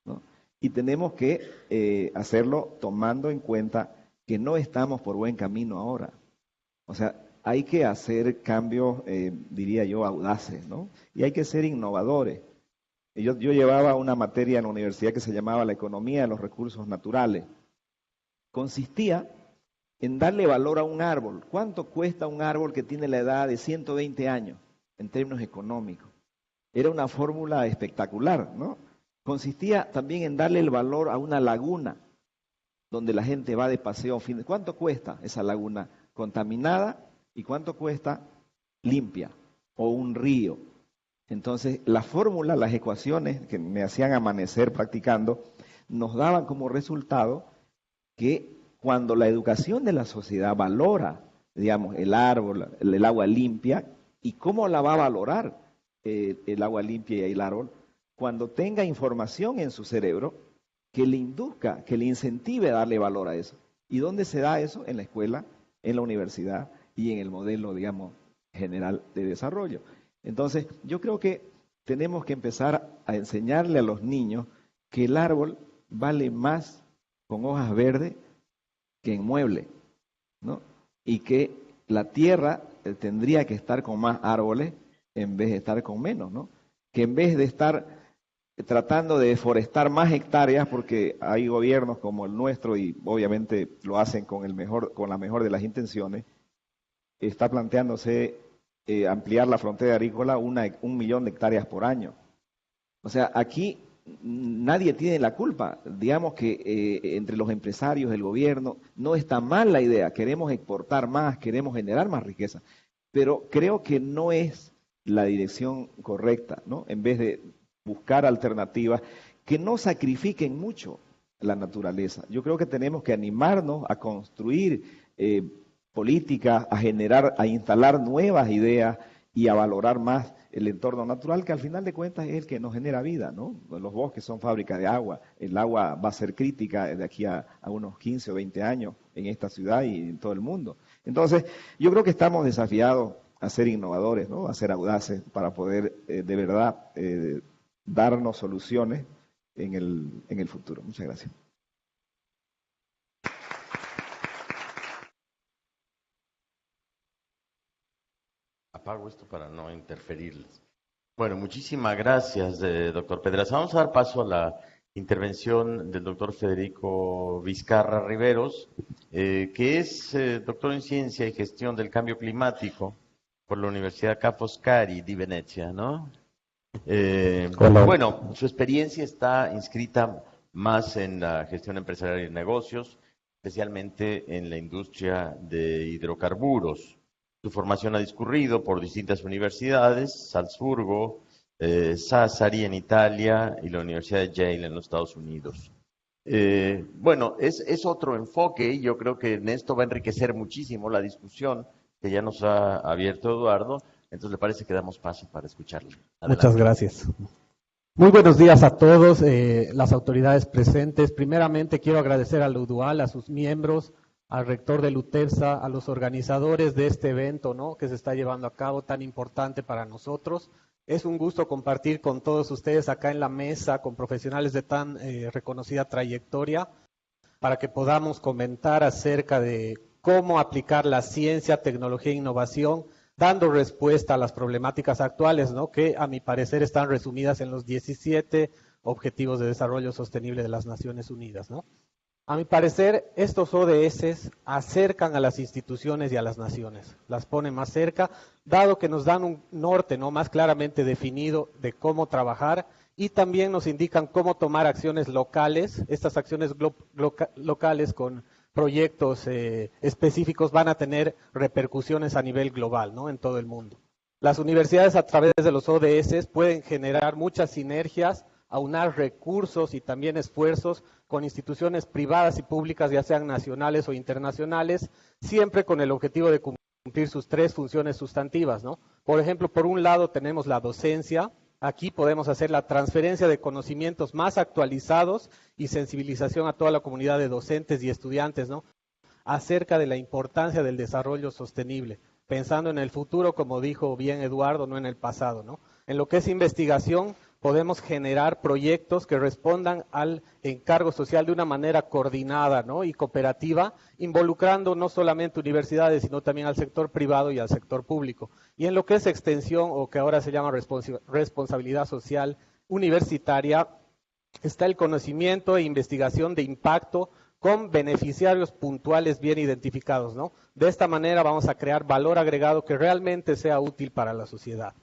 ¿no? Y tenemos que hacerlo tomando en cuenta que no estamos por buen camino ahora. O sea, hay que hacer cambios, diría yo, audaces, ¿no? Y hay que ser innovadores. Yo llevaba una materia en la universidad que se llamaba la economía de los recursos naturales. Consistía en darle valor a un árbol. ¿Cuánto cuesta un árbol que tiene la edad de 120 años en términos económicos? Era una fórmula espectacular, ¿no? Consistía también en darle el valor a una laguna donde la gente va de paseo. ¿Cuánto cuesta esa laguna contaminada y cuánto cuesta limpia? O un río. Entonces, la fórmula, las ecuaciones que me hacían amanecer practicando, nos daban como resultado que cuando la educación de la sociedad valora, digamos, el árbol, el agua limpia, ¿y cómo la va a valorar el agua limpia y el árbol? Cuando tenga información en su cerebro que le induzca, que le incentive a darle valor a eso. ¿Y dónde se da eso? En la escuela, en la universidad y en el modelo, digamos, general de desarrollo. Entonces, yo creo que tenemos que empezar a enseñarle a los niños que el árbol vale más con hojas verdes que en mueble, ¿no? Y que la tierra tendría que estar con más árboles en vez de estar con menos, ¿no? Que en vez de estar tratando de deforestar más hectáreas, porque hay gobiernos como el nuestro y obviamente lo hacen con la mejor de las intenciones, está planteándose ampliar la frontera agrícola 1 millón de hectáreas por año. O sea, aquí nadie tiene la culpa. Digamos que entre los empresarios, el gobierno, no está mal la idea. Queremos exportar más, queremos generar más riqueza. Pero creo que no es la dirección correcta, ¿no? En vez de buscar alternativas que no sacrifiquen mucho la naturaleza. Yo creo que tenemos que animarnos a construir políticas, a generar, a instalar nuevas ideas y a valorar más el entorno natural, que al final de cuentas es el que nos genera vida, ¿no? Los bosques son fábricas de agua, el agua va a ser crítica de aquí a unos 15 o 20 años en esta ciudad y en todo el mundo. Entonces, yo creo que estamos desafiados a ser innovadores, ¿no? A ser audaces para poder de verdad darnos soluciones en el futuro. Muchas gracias. Apago esto para no interferirles. Bueno, muchísimas gracias, doctor Pedraza. Vamos a dar paso a la intervención del doctor Federico Vizcarra Riveros, que es doctor en Ciencia y Gestión del Cambio Climático por la Universidad Ca' Foscari di Venecia, ¿no? Bueno, su experiencia está inscrita más en la gestión empresarial y negocios, especialmente en la industria de hidrocarburos. Su formación ha discurrido por distintas universidades, Salzburgo, Sassari en Italia y la Universidad de Yale en los Estados Unidos. Bueno, es otro enfoque y yo creo que en esto va a enriquecer muchísimo la discusión que ya nos ha abierto Eduardo. Entonces, ¿le parece que damos paso para escucharle? Adelante. Muchas gracias. Muy buenos días a todos, las autoridades presentes. Primeramente, quiero agradecer a la UDUAL, a sus miembros, al rector de LUTERSA, a los organizadores de este evento, ¿no?, que se está llevando a cabo, tan importante para nosotros. Es un gusto compartir con todos ustedes acá en la mesa, con profesionales de tan reconocida trayectoria, para que podamos comentar acerca de cómo aplicar la ciencia, tecnología e innovación, dando respuesta a las problemáticas actuales, ¿no?, que a mi parecer están resumidas en los 17 Objetivos de Desarrollo Sostenible de las Naciones Unidas, ¿no? A mi parecer, estos ODS acercan a las instituciones y a las naciones, las ponen más cerca, dado que nos dan un norte, ¿no?, más claramente definido de cómo trabajar y también nos indican cómo tomar acciones locales. Estas acciones locales con proyectos específicos van a tener repercusiones a nivel global, ¿no?, en todo el mundo. Las universidades a través de los ODS pueden generar muchas sinergias, aunar recursos y también esfuerzos con instituciones privadas y públicas, ya sean nacionales o internacionales, siempre con el objetivo de cumplir sus 3 funciones sustantivas, ¿no? Por ejemplo, por un lado tenemos la docencia. Aquí podemos hacer la transferencia de conocimientos más actualizados y sensibilización a toda la comunidad de docentes y estudiantes, ¿no?, acerca de la importancia del desarrollo sostenible, pensando en el futuro, como dijo bien Eduardo, no en el pasado, ¿no? En lo que es investigación, podemos generar proyectos que respondan al encargo social de una manera coordinada, ¿no?, y cooperativa, involucrando no solamente universidades, sino también al sector privado y al sector público. Y en lo que es extensión, o que ahora se llama responsabilidad social universitaria, está el conocimiento e investigación de impacto con beneficiarios puntuales bien identificados, ¿no? De esta manera vamos a crear valor agregado que realmente sea útil para la sociedad.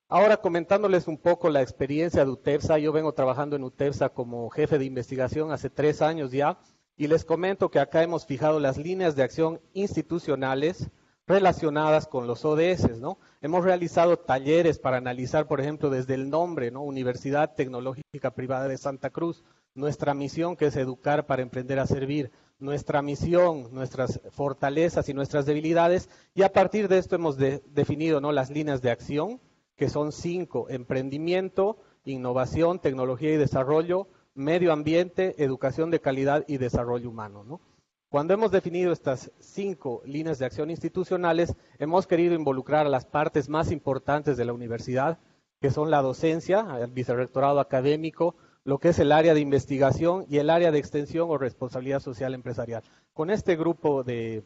Ahora, comentándoles un poco la experiencia de UTEPSA, yo vengo trabajando en UTEPSA como jefe de investigación hace 3 años ya, y les comento que acá hemos fijado las líneas de acción institucionales relacionadas con los ODS, ¿no? Hemos realizado talleres para analizar, por ejemplo, desde el nombre, ¿no?, Universidad Tecnológica Privada de Santa Cruz, nuestra misión, que es educar para emprender a servir, nuestra misión, nuestras fortalezas y nuestras debilidades, y a partir de esto hemos definido, ¿no?, las líneas de acción, que son 5: emprendimiento, innovación, tecnología y desarrollo, medio ambiente, educación de calidad y desarrollo humano, ¿no? Cuando hemos definido estas 5 líneas de acción institucionales, hemos querido involucrar a las partes más importantes de la universidad, que son la docencia, el vicerrectorado académico, lo que es el área de investigación y el área de extensión o responsabilidad social empresarial. Con este grupo de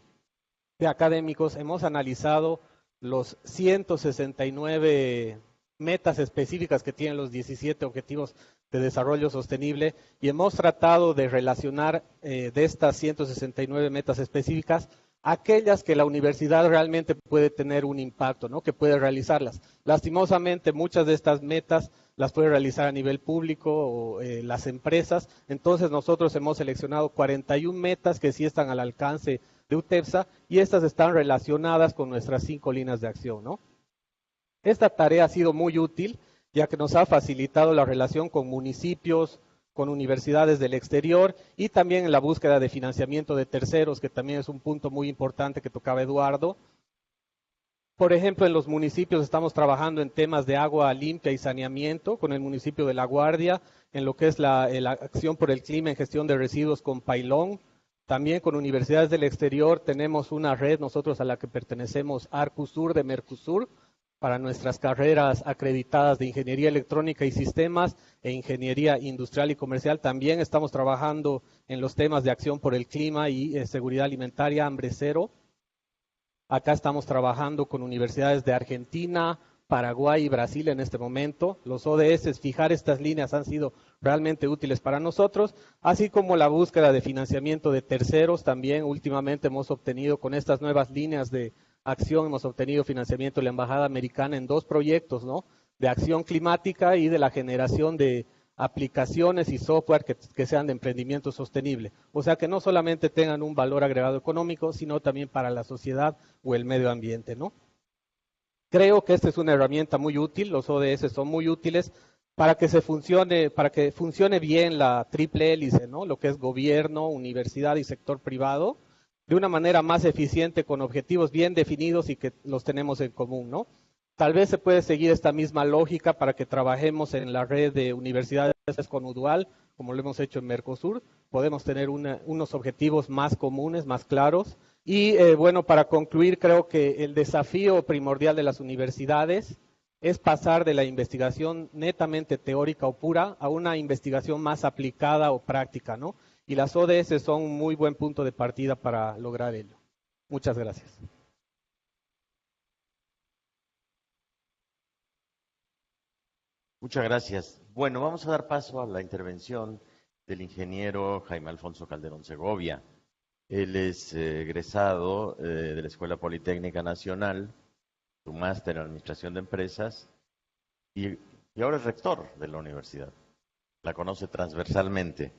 académicos hemos analizado los 169 metas específicas que tienen los 17 objetivos de desarrollo sostenible, y hemos tratado de relacionar de estas 169 metas específicas aquellas que la universidad realmente puede tener un impacto, ¿no?, que puede realizarlas. Lastimosamente, muchas de estas metas las puede realizar a nivel público o las empresas. Entonces nosotros hemos seleccionado 41 metas que sí están al alcance de UTEPSA, y estas están relacionadas con nuestras 5 líneas de acción, ¿no? Esta tarea ha sido muy útil, ya que nos ha facilitado la relación con municipios, con universidades del exterior, y también en la búsqueda de financiamiento de terceros, que también es un punto muy importante que tocaba Eduardo. Por ejemplo, en los municipios estamos trabajando en temas de agua limpia y saneamiento con el municipio de La Guardia, en lo que es la acción por el clima en gestión de residuos con Pailón. También con universidades del exterior tenemos una red, nosotros a la que pertenecemos, Arcusur de Mercosur, para nuestras carreras acreditadas de Ingeniería Electrónica y Sistemas e Ingeniería Industrial y Comercial. También estamos trabajando en los temas de acción por el clima y seguridad alimentaria, hambre cero. Acá estamos trabajando con universidades de Argentina, Paraguay y Brasil en este momento. Los ODS, fijar estas líneas han sido realmente útiles para nosotros, así como la búsqueda de financiamiento de terceros. También últimamente hemos obtenido, con estas nuevas líneas de acción, hemos obtenido financiamiento de la Embajada Americana en 2 proyectos, ¿no?, de acción climática y de la generación de aplicaciones y software que sean de emprendimiento sostenible. O sea, que no solamente tengan un valor agregado económico, sino también para la sociedad o el medio ambiente, ¿no? Creo que esta es una herramienta muy útil, los ODS son muy útiles para que funcione bien la triple hélice, ¿no?, lo que es gobierno, universidad y sector privado, de una manera más eficiente, con objetivos bien definidos y que los tenemos en común, ¿no? Tal vez se puede seguir esta misma lógica para que trabajemos en la red de universidades con UDUAL, como lo hemos hecho en Mercosur. Podemos tener unos objetivos más comunes, más claros. Y bueno, para concluir, creo que el desafío primordial de las universidades es pasar de la investigación netamente teórica o pura a una investigación más aplicada o práctica, ¿no? Y las ODS son un muy buen punto de partida para lograr ello. Muchas gracias. Muchas gracias. Bueno, vamos a dar paso a la intervención del ingeniero Jaime Alfonso Calderón Segovia. Él es egresado de la Escuela Politécnica Nacional, su máster en Administración de Empresas, y ahora es rector de la universidad. La conoce transversalmente.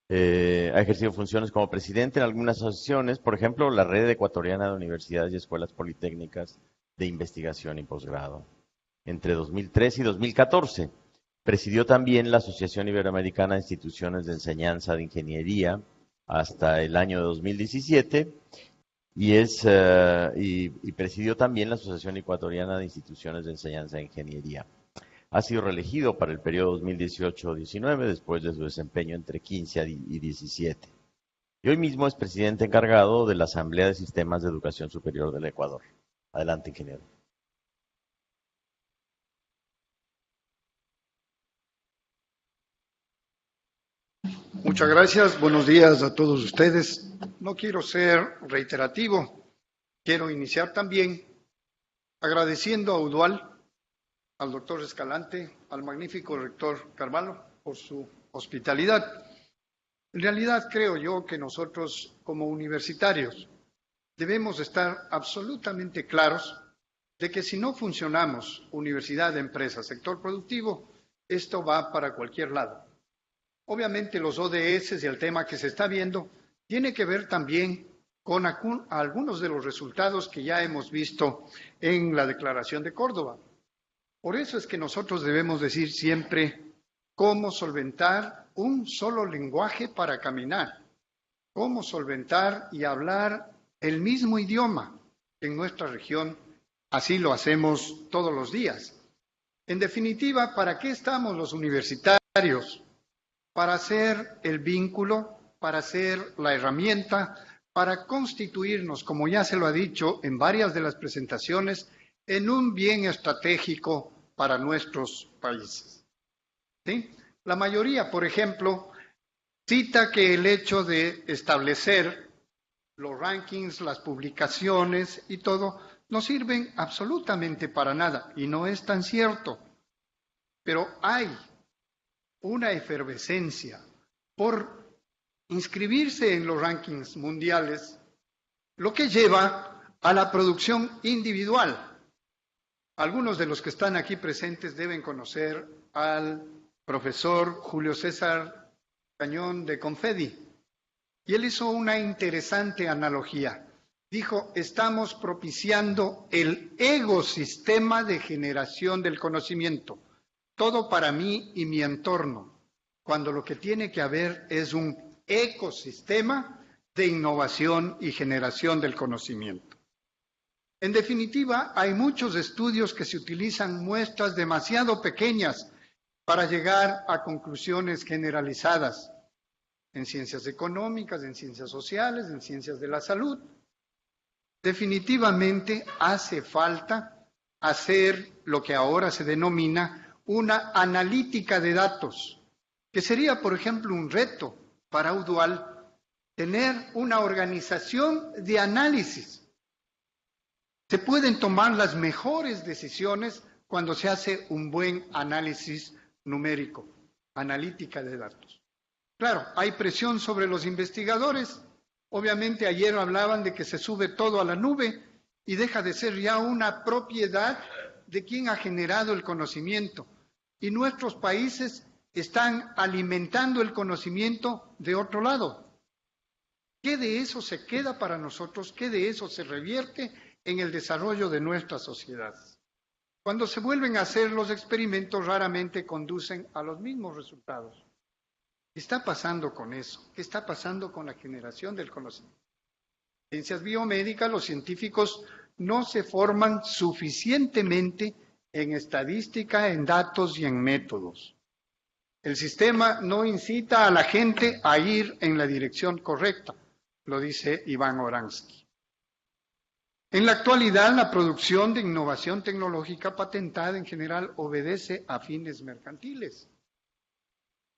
Ha ejercido funciones como presidente en algunas asociaciones, por ejemplo, la Red Ecuatoriana de Universidades y Escuelas Politécnicas de Investigación y Posgrado. Entre 2013 y 2014 presidió también la Asociación Iberoamericana de Instituciones de Enseñanza de Ingeniería hasta el año 2017 y presidió también la Asociación Ecuatoriana de Instituciones de Enseñanza de Ingeniería. Ha sido reelegido para el periodo 2018-19 después de su desempeño entre 15 y 17. Y hoy mismo es presidente encargado de la Asamblea de Sistemas de Educación Superior del Ecuador. Adelante, ingeniero. Muchas gracias, buenos días a todos ustedes. No quiero ser reiterativo, quiero iniciar también agradeciendo a UDUAL, al doctor Escalante, al magnífico rector Carvalho por su hospitalidad. En realidad creo yo que nosotros como universitarios debemos estar absolutamente claros de que si no funcionamos, universidad, empresa, sector productivo, esto va para cualquier lado. Obviamente los ODS y el tema que se está viendo tiene que ver también con algunos de los resultados que ya hemos visto en la Declaración de Córdoba. Por eso es que nosotros debemos decir siempre cómo solventar un solo lenguaje para caminar, cómo solventar y hablar el mismo idioma en nuestra región. Así lo hacemos todos los días. En definitiva, ¿para qué estamos los universitarios? Para hacer el vínculo, para hacer la herramienta, para constituirnos, como ya se lo ha dicho en varias de las presentaciones, en un bien estratégico para nuestros países. ¿Sí? La mayoría, por ejemplo, cita que el hecho de establecer los rankings, las publicaciones y todo, no sirven absolutamente para nada, y no es tan cierto. Pero hay una efervescencia por inscribirse en los rankings mundiales, lo que lleva a la producción individual. Algunos de los que están aquí presentes deben conocer al profesor Julio César Cañón de Confedi, y él hizo una interesante analogía. Dijo, estamos propiciando el ecosistema de generación del conocimiento, todo para mí y mi entorno, cuando lo que tiene que haber es un ecosistema de innovación y generación del conocimiento. En definitiva, hay muchos estudios que se utilizan muestras demasiado pequeñas para llegar a conclusiones generalizadas en ciencias económicas, en ciencias sociales, en ciencias de la salud. Definitivamente hace falta hacer lo que ahora se denomina una analítica de datos, que sería, por ejemplo, un reto para UDUAL tener una organización de análisis. Se pueden tomar las mejores decisiones cuando se hace un buen análisis numérico, analítica de datos. Claro, hay presión sobre los investigadores. Obviamente ayer hablaban de que se sube todo a la nube y deja de ser ya una propiedad de quien ha generado el conocimiento. Y nuestros países están alimentando el conocimiento de otro lado. ¿Qué de eso se queda para nosotros? ¿Qué de eso se revierte en el desarrollo de nuestras sociedades? Cuando se vuelven a hacer los experimentos, raramente conducen a los mismos resultados. ¿Qué está pasando con eso? ¿Qué está pasando con la generación del conocimiento? En ciencias biomédicas, los científicos no se forman suficientemente en estadística, en datos y en métodos. El sistema no incita a la gente a ir en la dirección correcta, lo dice Iván Oransky. En la actualidad, la producción de innovación tecnológica patentada en general obedece a fines mercantiles.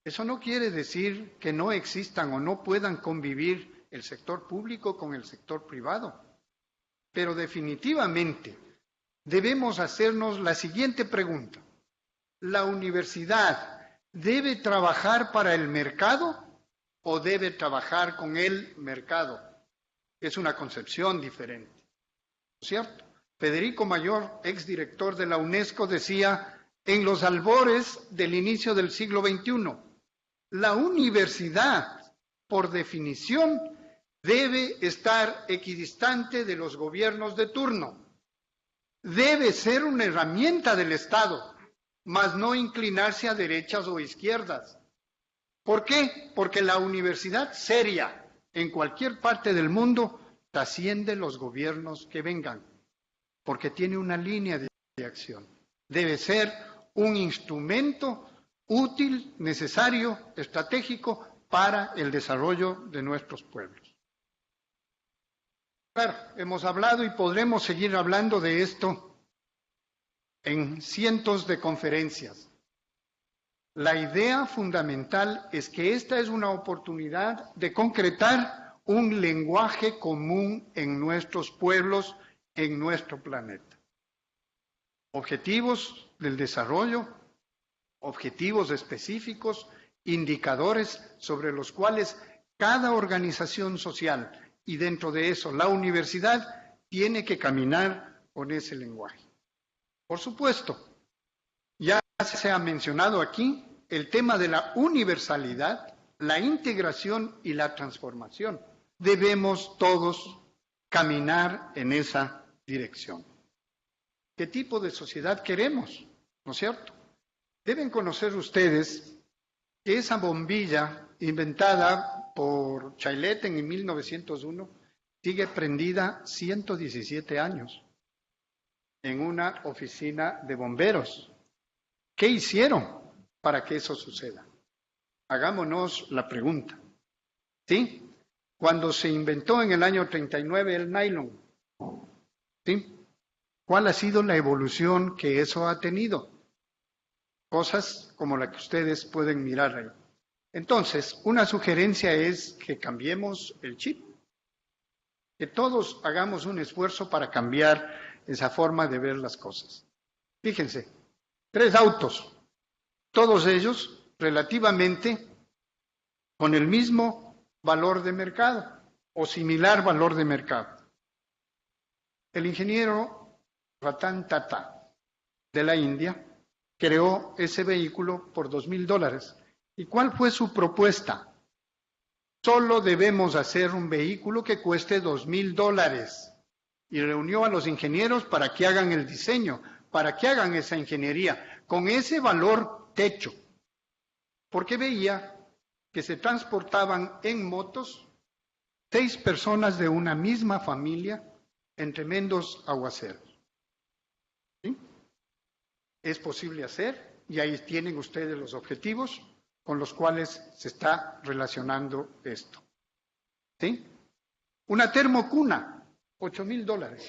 Eso no quiere decir que no existan o no puedan convivir el sector público con el sector privado, pero definitivamente debemos hacernos la siguiente pregunta. ¿La universidad debe trabajar para el mercado o debe trabajar con el mercado? Es una concepción diferente, ¿cierto? Federico Mayor, exdirector de la UNESCO, decía, en los albores del inicio del siglo XXI, la universidad, por definición, debe estar equidistante de los gobiernos de turno. Debe ser una herramienta del Estado, mas no inclinarse a derechas o izquierdas. ¿Por qué? Porque la universidad seria en cualquier parte del mundo trasciende los gobiernos que vengan, porque tiene una línea de acción. Debe ser un instrumento útil, necesario, estratégico para el desarrollo de nuestros pueblos. Claro, hemos hablado y podremos seguir hablando de esto en cientos de conferencias. La idea fundamental es que esta es una oportunidad de concretar un lenguaje común en nuestros pueblos, en nuestro planeta. Objetivos del desarrollo, objetivos específicos, indicadores sobre los cuales cada organización social y dentro de eso la universidad tiene que caminar con ese lenguaje. Por supuesto, ya se ha mencionado aquí el tema de la universalidad, la integración y la transformación. Debemos todos caminar en esa dirección. ¿Qué tipo de sociedad queremos? ¿No es cierto? Deben conocer ustedes que esa bombilla inventada por Chaileten en 1901 sigue prendida 117 años en una oficina de bomberos. ¿Qué hicieron para que eso suceda? Hagámonos la pregunta. ¿Sí? Cuando se inventó en el año 39 el nylon, ¿sí? ¿Cuál ha sido la evolución que eso ha tenido? Cosas como la que ustedes pueden mirar ahí. Entonces, una sugerencia es que cambiemos el chip, que todos hagamos un esfuerzo para cambiar esa forma de ver las cosas. Fíjense, 3 autos, todos ellos relativamente con el mismo valor de mercado o similar valor de mercado. El ingeniero Ratan Tata de la India creó ese vehículo por $2,000. ¿Y cuál fue su propuesta? Solo debemos hacer un vehículo que cueste $2,000. Y reunió a los ingenieros para que hagan el diseño, para que hagan esa ingeniería, con ese valor techo. Porque veía que se transportaban en motos 6 personas de una misma familia en tremendos aguaceros. ¿Sí? Es posible hacer, y ahí tienen ustedes los objetivos con los cuales se está relacionando esto. ¿Sí? Una termocuna, $8,000.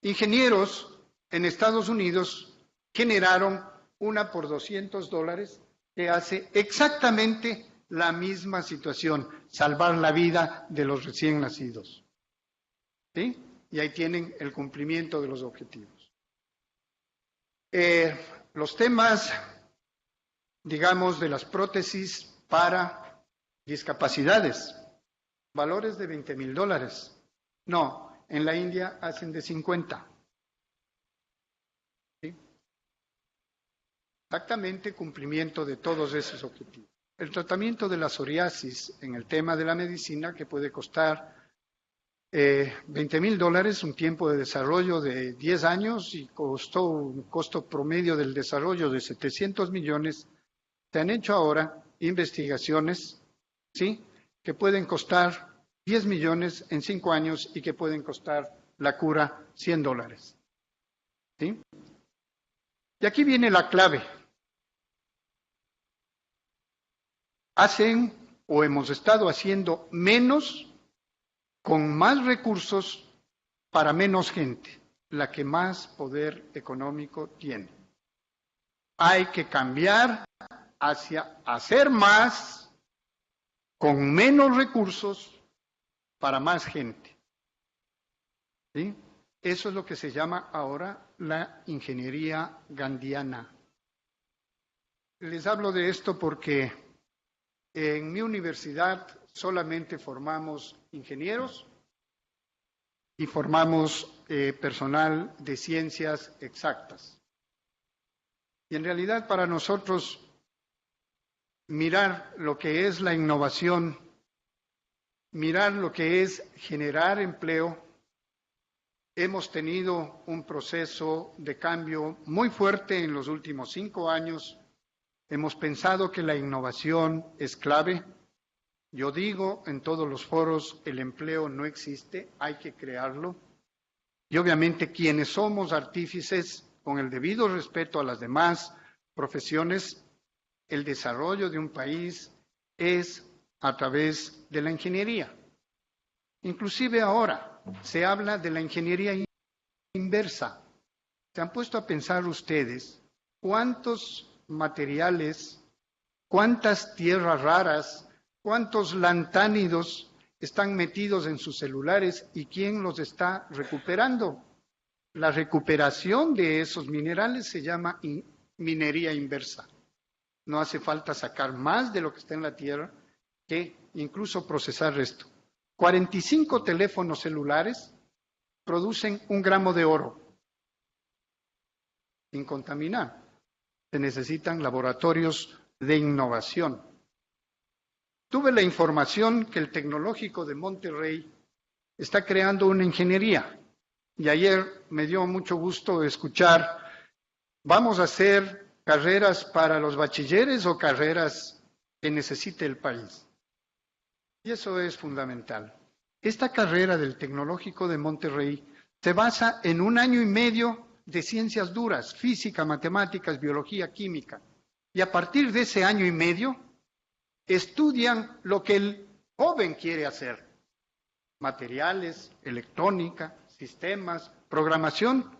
Ingenieros en Estados Unidos generaron una por $200 que hace exactamente la misma situación, salvar la vida de los recién nacidos. ¿Sí? Y ahí tienen el cumplimiento de los objetivos. Los temas, digamos, de las prótesis para discapacidades, valores de $20,000. No, en la India hacen de 50. ¿Sí? Exactamente cumplimiento de todos esos objetivos. El tratamiento de la psoriasis en el tema de la medicina, que puede costar $20,000, un tiempo de desarrollo de 10 años y costó un costo promedio del desarrollo de 700 millones. Se han hecho ahora investigaciones, ¿sí?, que pueden costar 10 millones en 5 años y que pueden costar la cura $100. ¿Sí? Y aquí viene la clave. Hacen o hemos estado haciendo menos con más recursos para menos gente, la que más poder económico tiene. Hay que cambiar hacia hacer más con menos recursos para más gente. ¿Sí? Eso es lo que se llama ahora la ingeniería gandhiana. Les hablo de esto porque en mi universidad solamente formamos ingenieros y formamos personal de ciencias exactas. Y en realidad para nosotros mirar lo que es la innovación, mirar lo que es generar empleo, hemos tenido un proceso de cambio muy fuerte en los últimos 5 años. Hemos pensado que la innovación es clave. Yo digo en todos los foros, el empleo no existe, hay que crearlo. Y obviamente quienes somos artífices, con el debido respeto a las demás profesiones, el desarrollo de un país es a través de la ingeniería. Inclusive ahora se habla de la ingeniería inversa. ¿Se han puesto a pensar ustedes cuántos materiales, cuántas tierras raras, cuántos lantánidos están metidos en sus celulares y quién los está recuperando. La recuperación de esos minerales se llama minería inversa. No hace falta sacar más de lo que está en la tierra que incluso procesar esto. 45 teléfonos celulares producen 1 gramo de oro sin contaminar. Se necesitan laboratorios de innovación. Tuve la información que el Tecnológico de Monterrey está creando una ingeniería. Y ayer me dio mucho gusto escuchar, vamos a hacer carreras para los bachilleres o carreras que necesite el país. Y eso es fundamental. Esta carrera del Tecnológico de Monterrey se basa en 1 año y medio de ciencias duras, física, matemáticas, biología, química. Y a partir de ese año y medio, estudian lo que el joven quiere hacer. Materiales, electrónica, sistemas, programación,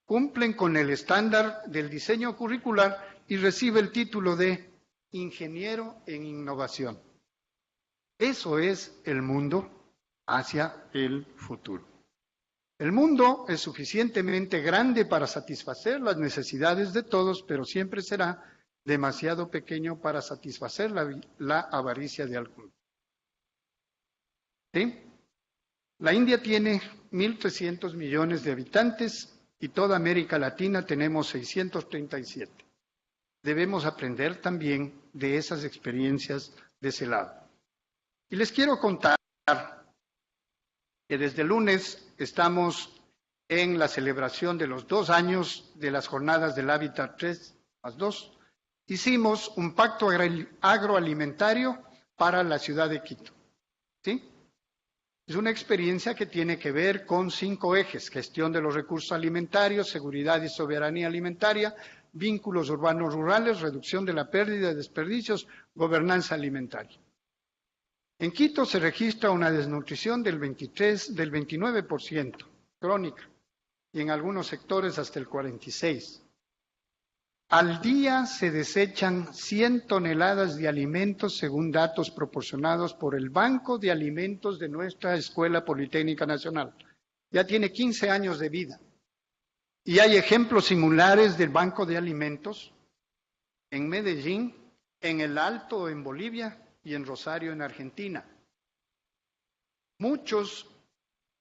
cumplen con el estándar del diseño curricular y recibe el título de ingeniero en innovación. Eso es el mundo hacia el futuro. El mundo es suficientemente grande para satisfacer las necesidades de todos, pero siempre será demasiado pequeño para satisfacer la avaricia de algunos. ¿Sí? La India tiene 1.300 millones de habitantes y toda América Latina tenemos 637. Debemos aprender también de esas experiencias de ese lado. Y les quiero contar que desde el lunes estamos en la celebración de los 2 años de las jornadas del Hábitat 3+2. Hicimos un pacto agroalimentario para la ciudad de Quito. ¿Sí? Es una experiencia que tiene que ver con 5 ejes: gestión de los recursos alimentarios, seguridad y soberanía alimentaria, vínculos urbanos rurales, reducción de la pérdida de desperdicios, gobernanza alimentaria. En Quito se registra una desnutrición del 29% crónica y en algunos sectores hasta el 46%. Al día se desechan 100 toneladas de alimentos según datos proporcionados por el Banco de Alimentos de nuestra Escuela Politécnica Nacional. Ya tiene 15 años de vida. Y hay ejemplos similares del Banco de Alimentos en Medellín, en El Alto en Bolivia y en Rosario en Argentina. Muchos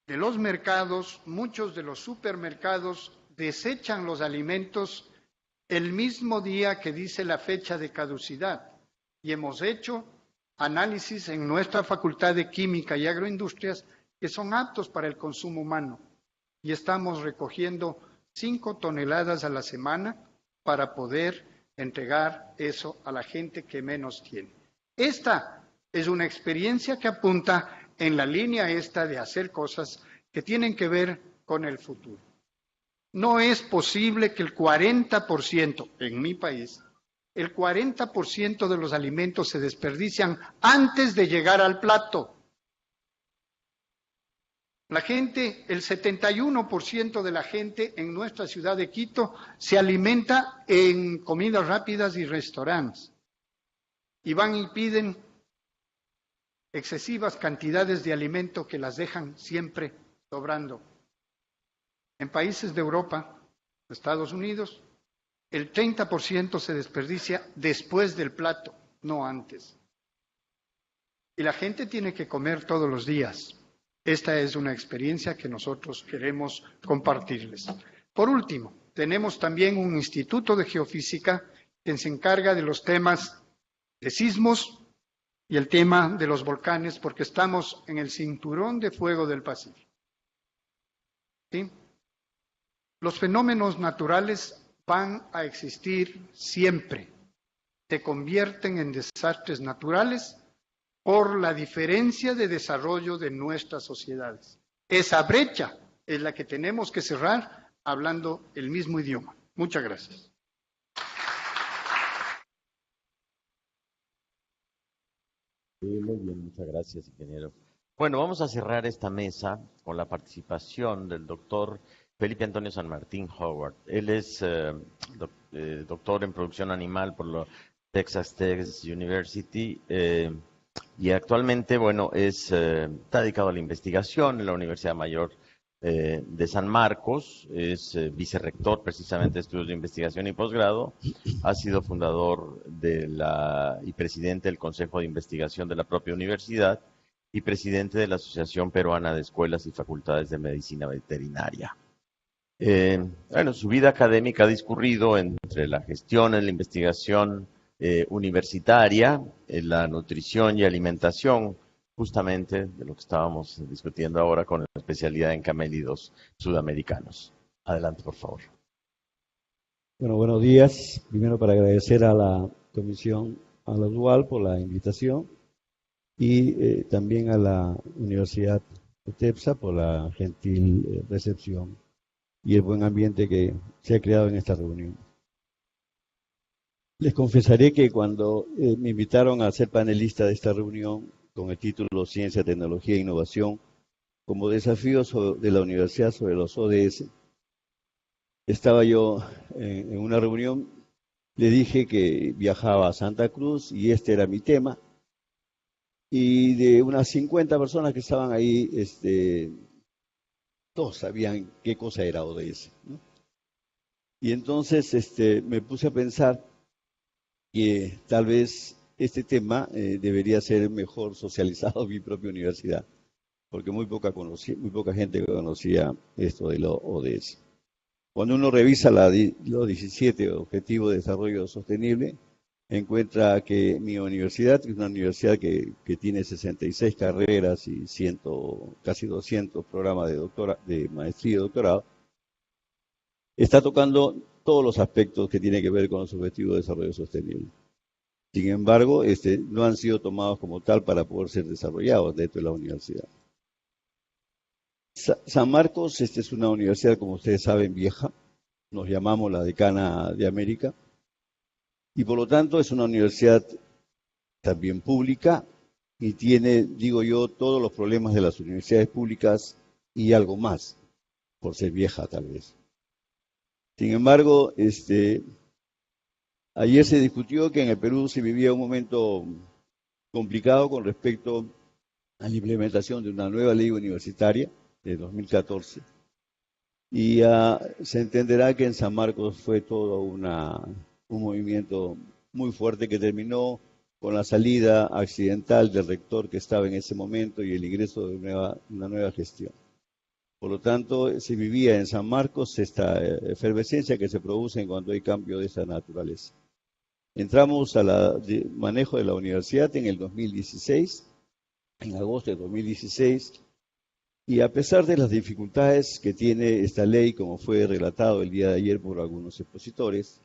de los mercados, muchos de los supermercados desechan los alimentos el mismo día que dice la fecha de caducidad. Y hemos hecho análisis en nuestra Facultad de Química y Agroindustrias que son aptos para el consumo humano. Y estamos recogiendo 5 toneladas a la semana para poder entregar eso a la gente que menos tiene. Esta es una experiencia que apunta en la línea esta de hacer cosas que tienen que ver con el futuro. No es posible que el 40%, en mi país, el 40% de los alimentos se desperdician antes de llegar al plato. La gente, el 71% de la gente en nuestra ciudad de Quito se alimenta en comidas rápidas y restaurantes. Y van y piden excesivas cantidades de alimento que las dejan siempre sobrando. En países de Europa, Estados Unidos, el 30% se desperdicia después del plato, no antes. Y la gente tiene que comer todos los días. Esta es una experiencia que nosotros queremos compartirles. Por último, tenemos también un instituto de geofísica que se encarga de los temas de sismos y el tema de los volcanes, porque estamos en el cinturón de fuego del Pacífico. ¿Sí? Los fenómenos naturales van a existir siempre. Se convierten en desastres naturales por la diferencia de desarrollo de nuestras sociedades. Esa brecha es la que tenemos que cerrar hablando el mismo idioma. Muchas gracias. Sí, muy bien, muchas gracias, ingeniero. Bueno, vamos a cerrar esta mesa con la participación del doctor Felipe Antonio San Martín Howard. Él es doctor en producción animal por la Texas Tech University y actualmente, bueno, está dedicado a la investigación en la Universidad Mayor de San Marcos, es vicerrector precisamente de estudios de investigación y posgrado, ha sido fundador y presidente del Consejo de Investigación de la propia universidad y presidente de la Asociación Peruana de Escuelas y Facultades de Medicina Veterinaria. Bueno, su vida académica ha discurrido entre la gestión en la investigación universitaria, en la nutrición y alimentación, justamente de lo que estábamos discutiendo ahora con la especialidad en camélidos sudamericanos. Adelante, por favor. Bueno, buenos días. Primero para agradecer a la Comisión, a la UDUAL por la invitación y también a la Universidad de TEPSA por la gentil recepción y el buen ambiente que se ha creado en esta reunión. Les confesaré que cuando me invitaron a ser panelista de esta reunión con el título Ciencia, Tecnología e Innovación como desafío de la universidad sobre los ODS, estaba yo en una reunión, le dije que viajaba a Santa Cruz y este era mi tema, y de unas 50 personas que estaban ahí, todos sabían qué cosa era ODS, ¿no? Y entonces me puse a pensar que tal vez este tema debería ser mejor socializado en mi propia universidad, porque muy poca gente conocía esto de los ODS. Cuando uno revisa los 17 Objetivos de Desarrollo Sostenible, encuentra que mi universidad, que es una universidad que tiene 66 carreras y casi 200 programas de maestría y doctorado, está tocando todos los aspectos que tienen que ver con los Objetivos de Desarrollo Sostenible. Sin embargo, no han sido tomados como tal para poder ser desarrollados dentro de la universidad. San Marcos es una universidad, como ustedes saben, vieja. Nos llamamos la decana de América. Y por lo tanto es una universidad también pública y tiene, digo yo, todos los problemas de las universidades públicas y algo más, por ser vieja tal vez. Sin embargo, ayer se discutió que en el Perú se vivía un momento complicado con respecto a la implementación de una nueva ley universitaria de 2014. Y se entenderá que en San Marcos fue todo un movimiento muy fuerte que terminó con la salida accidental del rector que estaba en ese momento y el ingreso de una nueva gestión. Por lo tanto, se vivía en San Marcos esta efervescencia que se produce cuando hay cambio de esa naturaleza. Entramos al manejo de la universidad en el 2016, en agosto de 2016, y a pesar de las dificultades que tiene esta ley, como fue relatado el día de ayer por algunos expositores,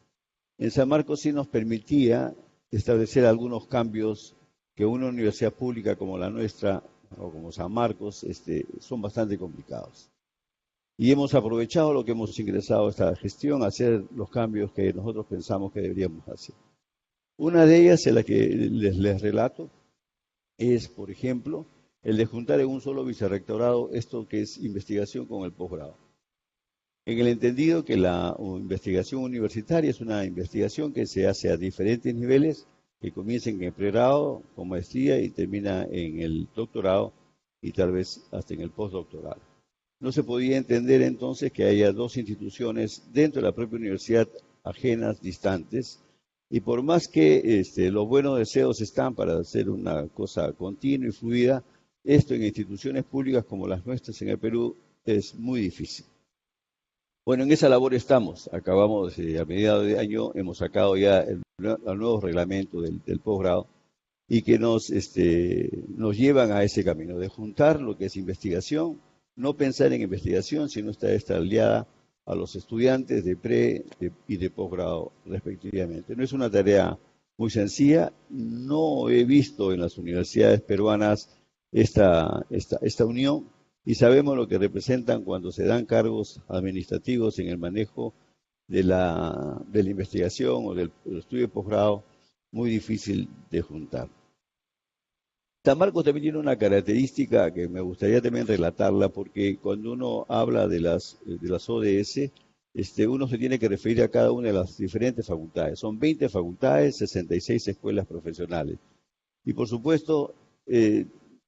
en San Marcos sí nos permitía establecer algunos cambios que una universidad pública como la nuestra, o como San Marcos, son bastante complicados. Y hemos aprovechado lo que hemos ingresado a esta gestión a hacer los cambios que nosotros pensamos que deberíamos hacer. Una de ellas, en la que les relato, es, por ejemplo, el de juntar en un solo vicerrectorado esto que es investigación con el posgrado. En el entendido que la investigación universitaria es una investigación que se hace a diferentes niveles, que comienza en el pregrado, con maestría y termina en el doctorado y tal vez hasta en el postdoctorado. No se podía entender entonces que haya dos instituciones dentro de la propia universidad ajenas, distantes, y por más que los buenos deseos están para hacer una cosa continua y fluida, esto en instituciones públicas como las nuestras en el Perú es muy difícil. Bueno, en esa labor estamos. Acabamos, a mediados de año, hemos sacado ya el nuevo reglamento del posgrado y que nos llevan a ese camino de juntar lo que es investigación, no pensar en investigación, sino estar aliada a los estudiantes de pre y de posgrado respectivamente. No es una tarea muy sencilla. No he visto en las universidades peruanas esta unión. Y sabemos lo que representan cuando se dan cargos administrativos en el manejo de la investigación o del estudio de posgrado, muy difícil de juntar. San Marcos también tiene una característica que me gustaría también relatarla, porque cuando uno habla de las ODS, uno se tiene que referir a cada una de las diferentes facultades. Son 20 facultades, 66 escuelas profesionales. Y por supuesto,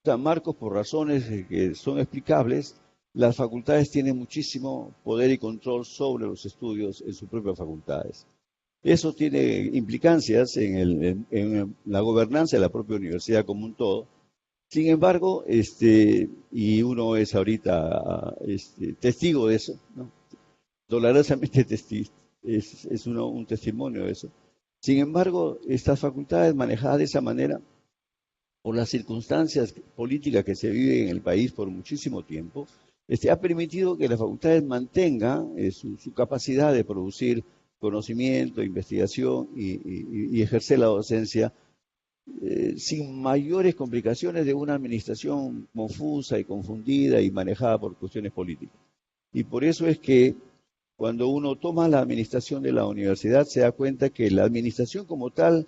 San Marcos, por razones que son explicables, las facultades tienen muchísimo poder y control sobre los estudios en sus propias facultades. Eso tiene implicancias en la gobernanza de la propia universidad como un todo. Sin embargo, y uno es ahorita testigo de eso, ¿no? Dolorosamente es un testimonio de eso. Sin embargo, estas facultades manejadas de esa manera, por las circunstancias políticas que se viven en el país por muchísimo tiempo, ha permitido que las facultades mantengan su capacidad de producir conocimiento, investigación y ejercer la docencia sin mayores complicaciones de una administración confusa y confundida y manejada por cuestiones políticas. Y por eso es que cuando uno toma la administración de la universidad se da cuenta que la administración como tal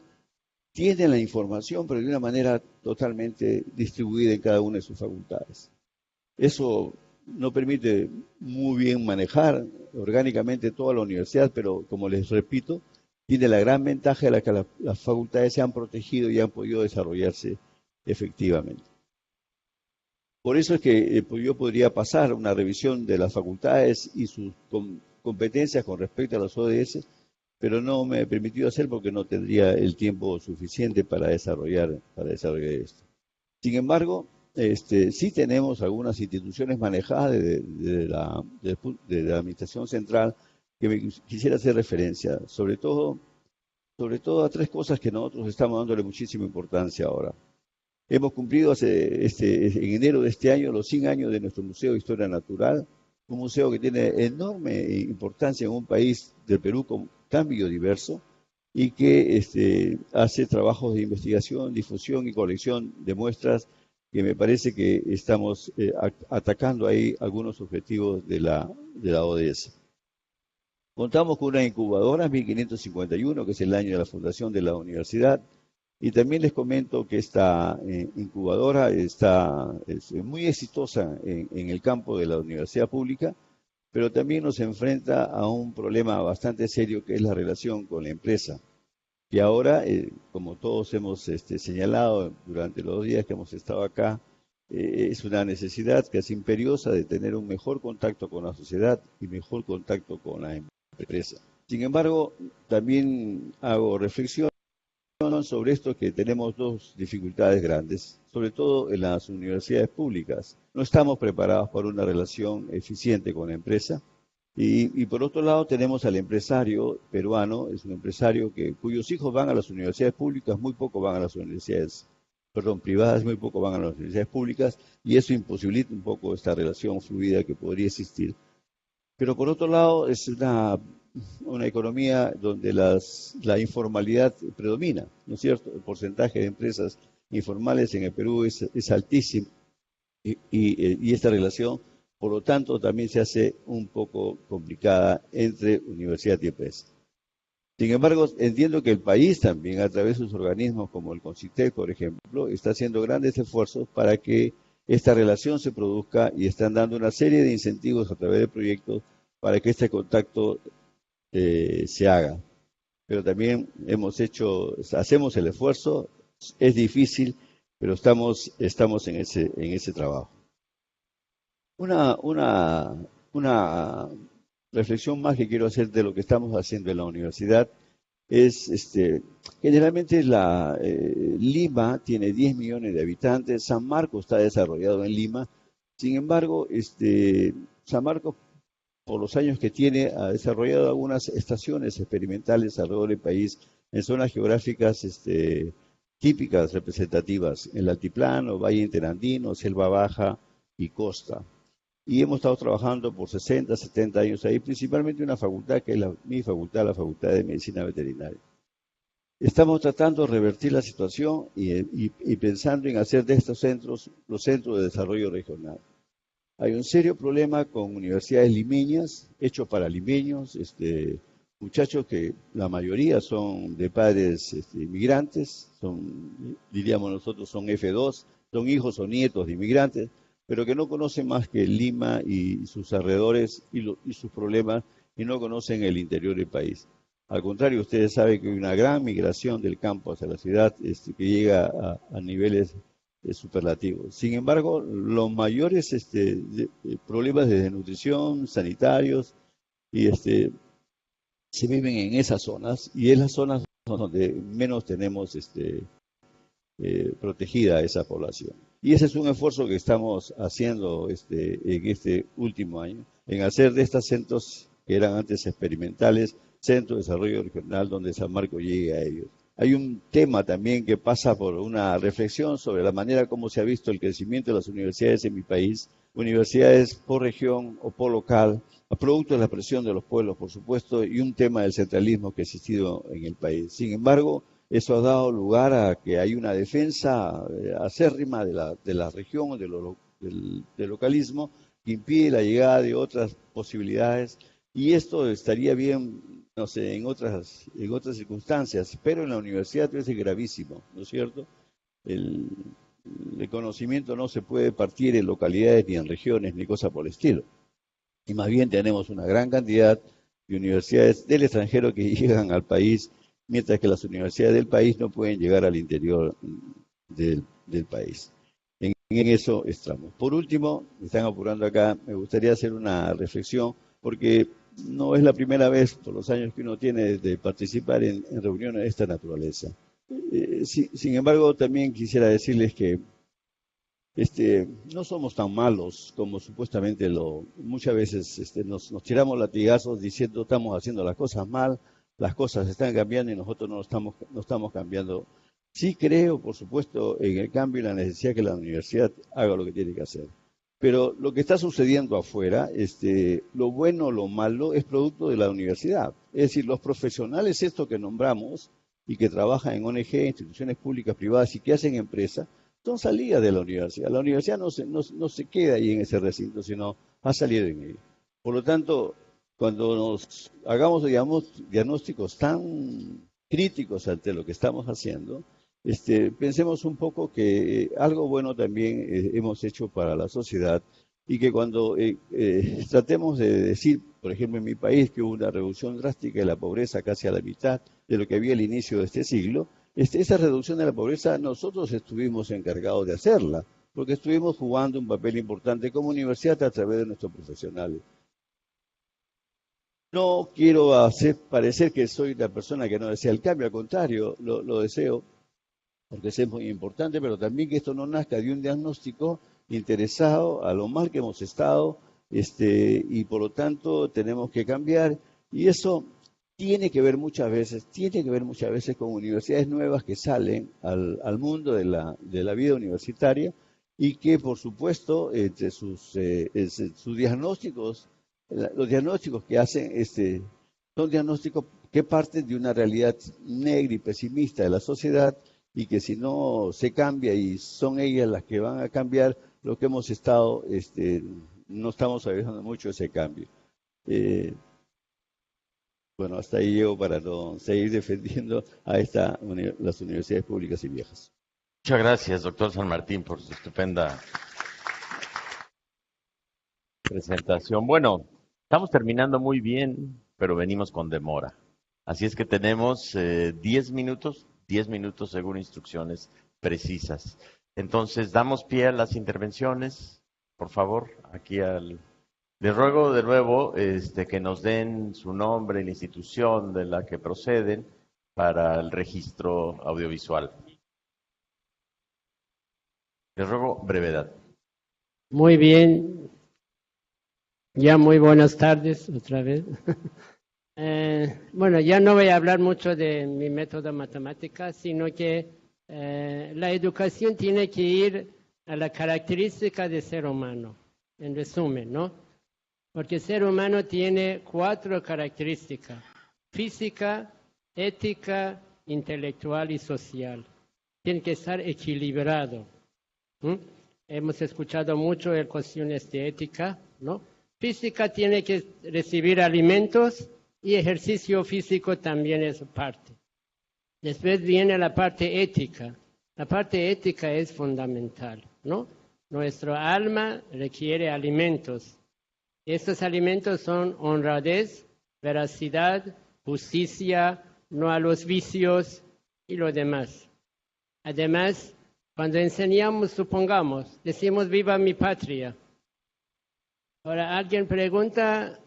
tiene la información, pero de una manera totalmente distribuida en cada una de sus facultades. Eso no permite muy bien manejar orgánicamente toda la universidad, pero como les repito, tiene la gran ventaja de la que las facultades se han protegido y han podido desarrollarse efectivamente. Por eso es que yo podría pasar una revisión de las facultades y sus competencias con respecto a las ODS, pero no me he permitido hacer porque no tendría el tiempo suficiente para desarrollar esto. Sin embargo, sí tenemos algunas instituciones manejadas de la Administración Central que me quisiera hacer referencia, sobre todo a tres cosas que nosotros estamos dándole muchísima importancia ahora. Hemos cumplido en enero de este año los 100 años de nuestro Museo de Historia Natural, un museo que tiene enorme importancia en un país del Perú tan biodiverso y que hace trabajos de investigación, difusión y colección de muestras que me parece que estamos atacando ahí algunos objetivos de la ODS. Contamos con una incubadora, 1551, que es el año de la fundación de la universidad, y también les comento que esta incubadora es muy exitosa en el campo de la universidad pública, pero también nos enfrenta a un problema bastante serio que es la relación con la empresa. Y ahora, como todos hemos señalado durante los días que hemos estado acá, es una necesidad casi imperiosa de tener un mejor contacto con la sociedad y mejor contacto con la empresa. Sin embargo, también hago reflexión sobre esto, que tenemos dos dificultades grandes, sobre todo en las universidades públicas. No estamos preparados para una relación eficiente con la empresa. Y por otro lado tenemos al empresario peruano, es un empresario cuyos hijos van a las universidades públicas, muy poco van a las universidades privadas, muy poco van a las universidades públicas, y eso imposibilita un poco esta relación fluida que podría existir. Pero por otro lado es una economía donde la informalidad predomina, ¿no es cierto? El porcentaje de empresas informales en el Perú es altísimo y esta relación, por lo tanto, también se hace un poco complicada entre universidad y empresa. Sin embargo, entiendo que el país también, a través de sus organismos como el CONCITEC, por ejemplo, está haciendo grandes esfuerzos para que esta relación se produzca y están dando una serie de incentivos a través de proyectos para que este contacto se haga. Pero también hacemos el esfuerzo, es difícil, pero estamos en ese trabajo. Una reflexión más que quiero hacer de lo que estamos haciendo en la universidad es, generalmente Lima tiene 10 millones de habitantes, San Marcos está desarrollado en Lima, sin embargo, San Marcos, por los años que tiene, ha desarrollado algunas estaciones experimentales alrededor del país, en zonas geográficas típicas, representativas, en el altiplano, Valle Interandino, Selva Baja y Costa. Y hemos estado trabajando por 60, 70 años ahí, principalmente una facultad que es mi facultad, la Facultad de Medicina Veterinaria. Estamos tratando de revertir la situación y pensando en hacer de estos centros los centros de desarrollo regional. Hay un serio problema con universidades limeñas, hechos para limeños, muchachos que la mayoría son de padres inmigrantes, diríamos nosotros, son F2, son hijos o nietos de inmigrantes, pero que no conocen más que Lima y sus alrededores y sus problemas, y no conocen el interior del país. Al contrario, ustedes saben que hay una gran migración del campo hacia la ciudad que llega a niveles superlativos. Sin embargo, los mayores problemas de desnutrición, sanitarios, y se viven en esas zonas, y es las zonas donde menos tenemos protegida a esa población. Y ese es un esfuerzo que estamos haciendo en este último año, en hacer de estos centros que eran antes experimentales, centros de desarrollo regional donde San Marcos llegue a ellos. Hay un tema también que pasa por una reflexión sobre la manera como se ha visto el crecimiento de las universidades en mi país, universidades por región o por local, a producto de la presión de los pueblos, por supuesto, y un tema del centralismo que ha existido en el país. Sin embargo, eso ha dado lugar a que hay una defensa acérrima de la región, del localismo, que impide la llegada de otras posibilidades, y esto estaría bien, no sé, en otras circunstancias, pero en la universidad es gravísimo, ¿no es cierto? El conocimiento no se puede partir en localidades ni en regiones ni cosa por el estilo. Y más bien tenemos una gran cantidad de universidades del extranjero que llegan al país, mientras que las universidades del país no pueden llegar al interior del país. En eso estamos. Por último, me están apurando acá, me gustaría hacer una reflexión, porque no es la primera vez, por los años que uno tiene, de participar en reuniones de esta naturaleza. Sin embargo, también quisiera decirles que no somos tan malos como supuestamente muchas veces nos tiramos latigazos diciendo estamos haciendo las cosas mal, las cosas están cambiando y nosotros no estamos cambiando. Sí creo, por supuesto, en el cambio y la necesidad que la universidad haga lo que tiene que hacer. Pero lo que está sucediendo afuera, lo bueno o lo malo, es producto de la universidad. Es decir, los profesionales estos que nombramos y que trabajan en ONG, instituciones públicas, privadas y que hacen empresa, son salidas de la universidad. La universidad no se queda ahí en ese recinto, sino ha salido en ello. Por lo tanto, cuando nos hagamos, digamos, diagnósticos tan críticos ante lo que estamos haciendo, pensemos un poco que algo bueno también hemos hecho para la sociedad, y que cuando tratemos de decir, por ejemplo, en mi país, que hubo una reducción drástica de la pobreza casi a la mitad de lo que había al inicio de este siglo, esa reducción de la pobreza nosotros estuvimos encargados de hacerla, porque estuvimos jugando un papel importante como universidad a través de nuestros profesionales. No quiero hacer parecer que soy la persona que no desea el cambio, al contrario, lo deseo, porque eso es muy importante, pero también que esto no nazca de un diagnóstico interesado a lo mal que hemos estado, y por lo tanto tenemos que cambiar, y eso tiene que ver muchas veces con universidades nuevas que salen al mundo de la vida universitaria, y que por supuesto entre sus diagnósticos, los diagnósticos que hacen son diagnósticos que parten de una realidad negra y pesimista de la sociedad, y que si no se cambia y son ellas las que van a cambiar lo que hemos estado, no estamos ayudando mucho ese cambio. Bueno, hasta ahí llego para no seguir defendiendo a las universidades públicas y viejas. Muchas gracias, doctor San Martín, por su estupenda presentación. Bueno, estamos terminando muy bien, pero venimos con demora. Así es que tenemos 10 minutos según instrucciones precisas. Entonces, damos pie a las intervenciones. Por favor, aquí les ruego de nuevo que nos den su nombre y la institución de la que proceden para el registro audiovisual. Les ruego brevedad. Muy bien. Ya muy buenas tardes otra vez. Bueno, ya no voy a hablar mucho de mi método matemática, sino que la educación tiene que ir a la característica del ser humano, en resumen, ¿no? Porque el ser humano tiene 4 características: física, ética, intelectual y social. Tiene que estar equilibrado. Hemos escuchado mucho en cuestiones de ética, ¿no? Física tiene que recibir alimentos y ejercicio físico también es parte. Después viene la parte ética. La parte ética es fundamental, ¿no? Nuestro alma requiere alimentos. Estos alimentos son honradez, veracidad, justicia, no a los vicios y lo demás. Además, cuando enseñamos, supongamos, decimos viva mi patria. Ahora alguien pregunta,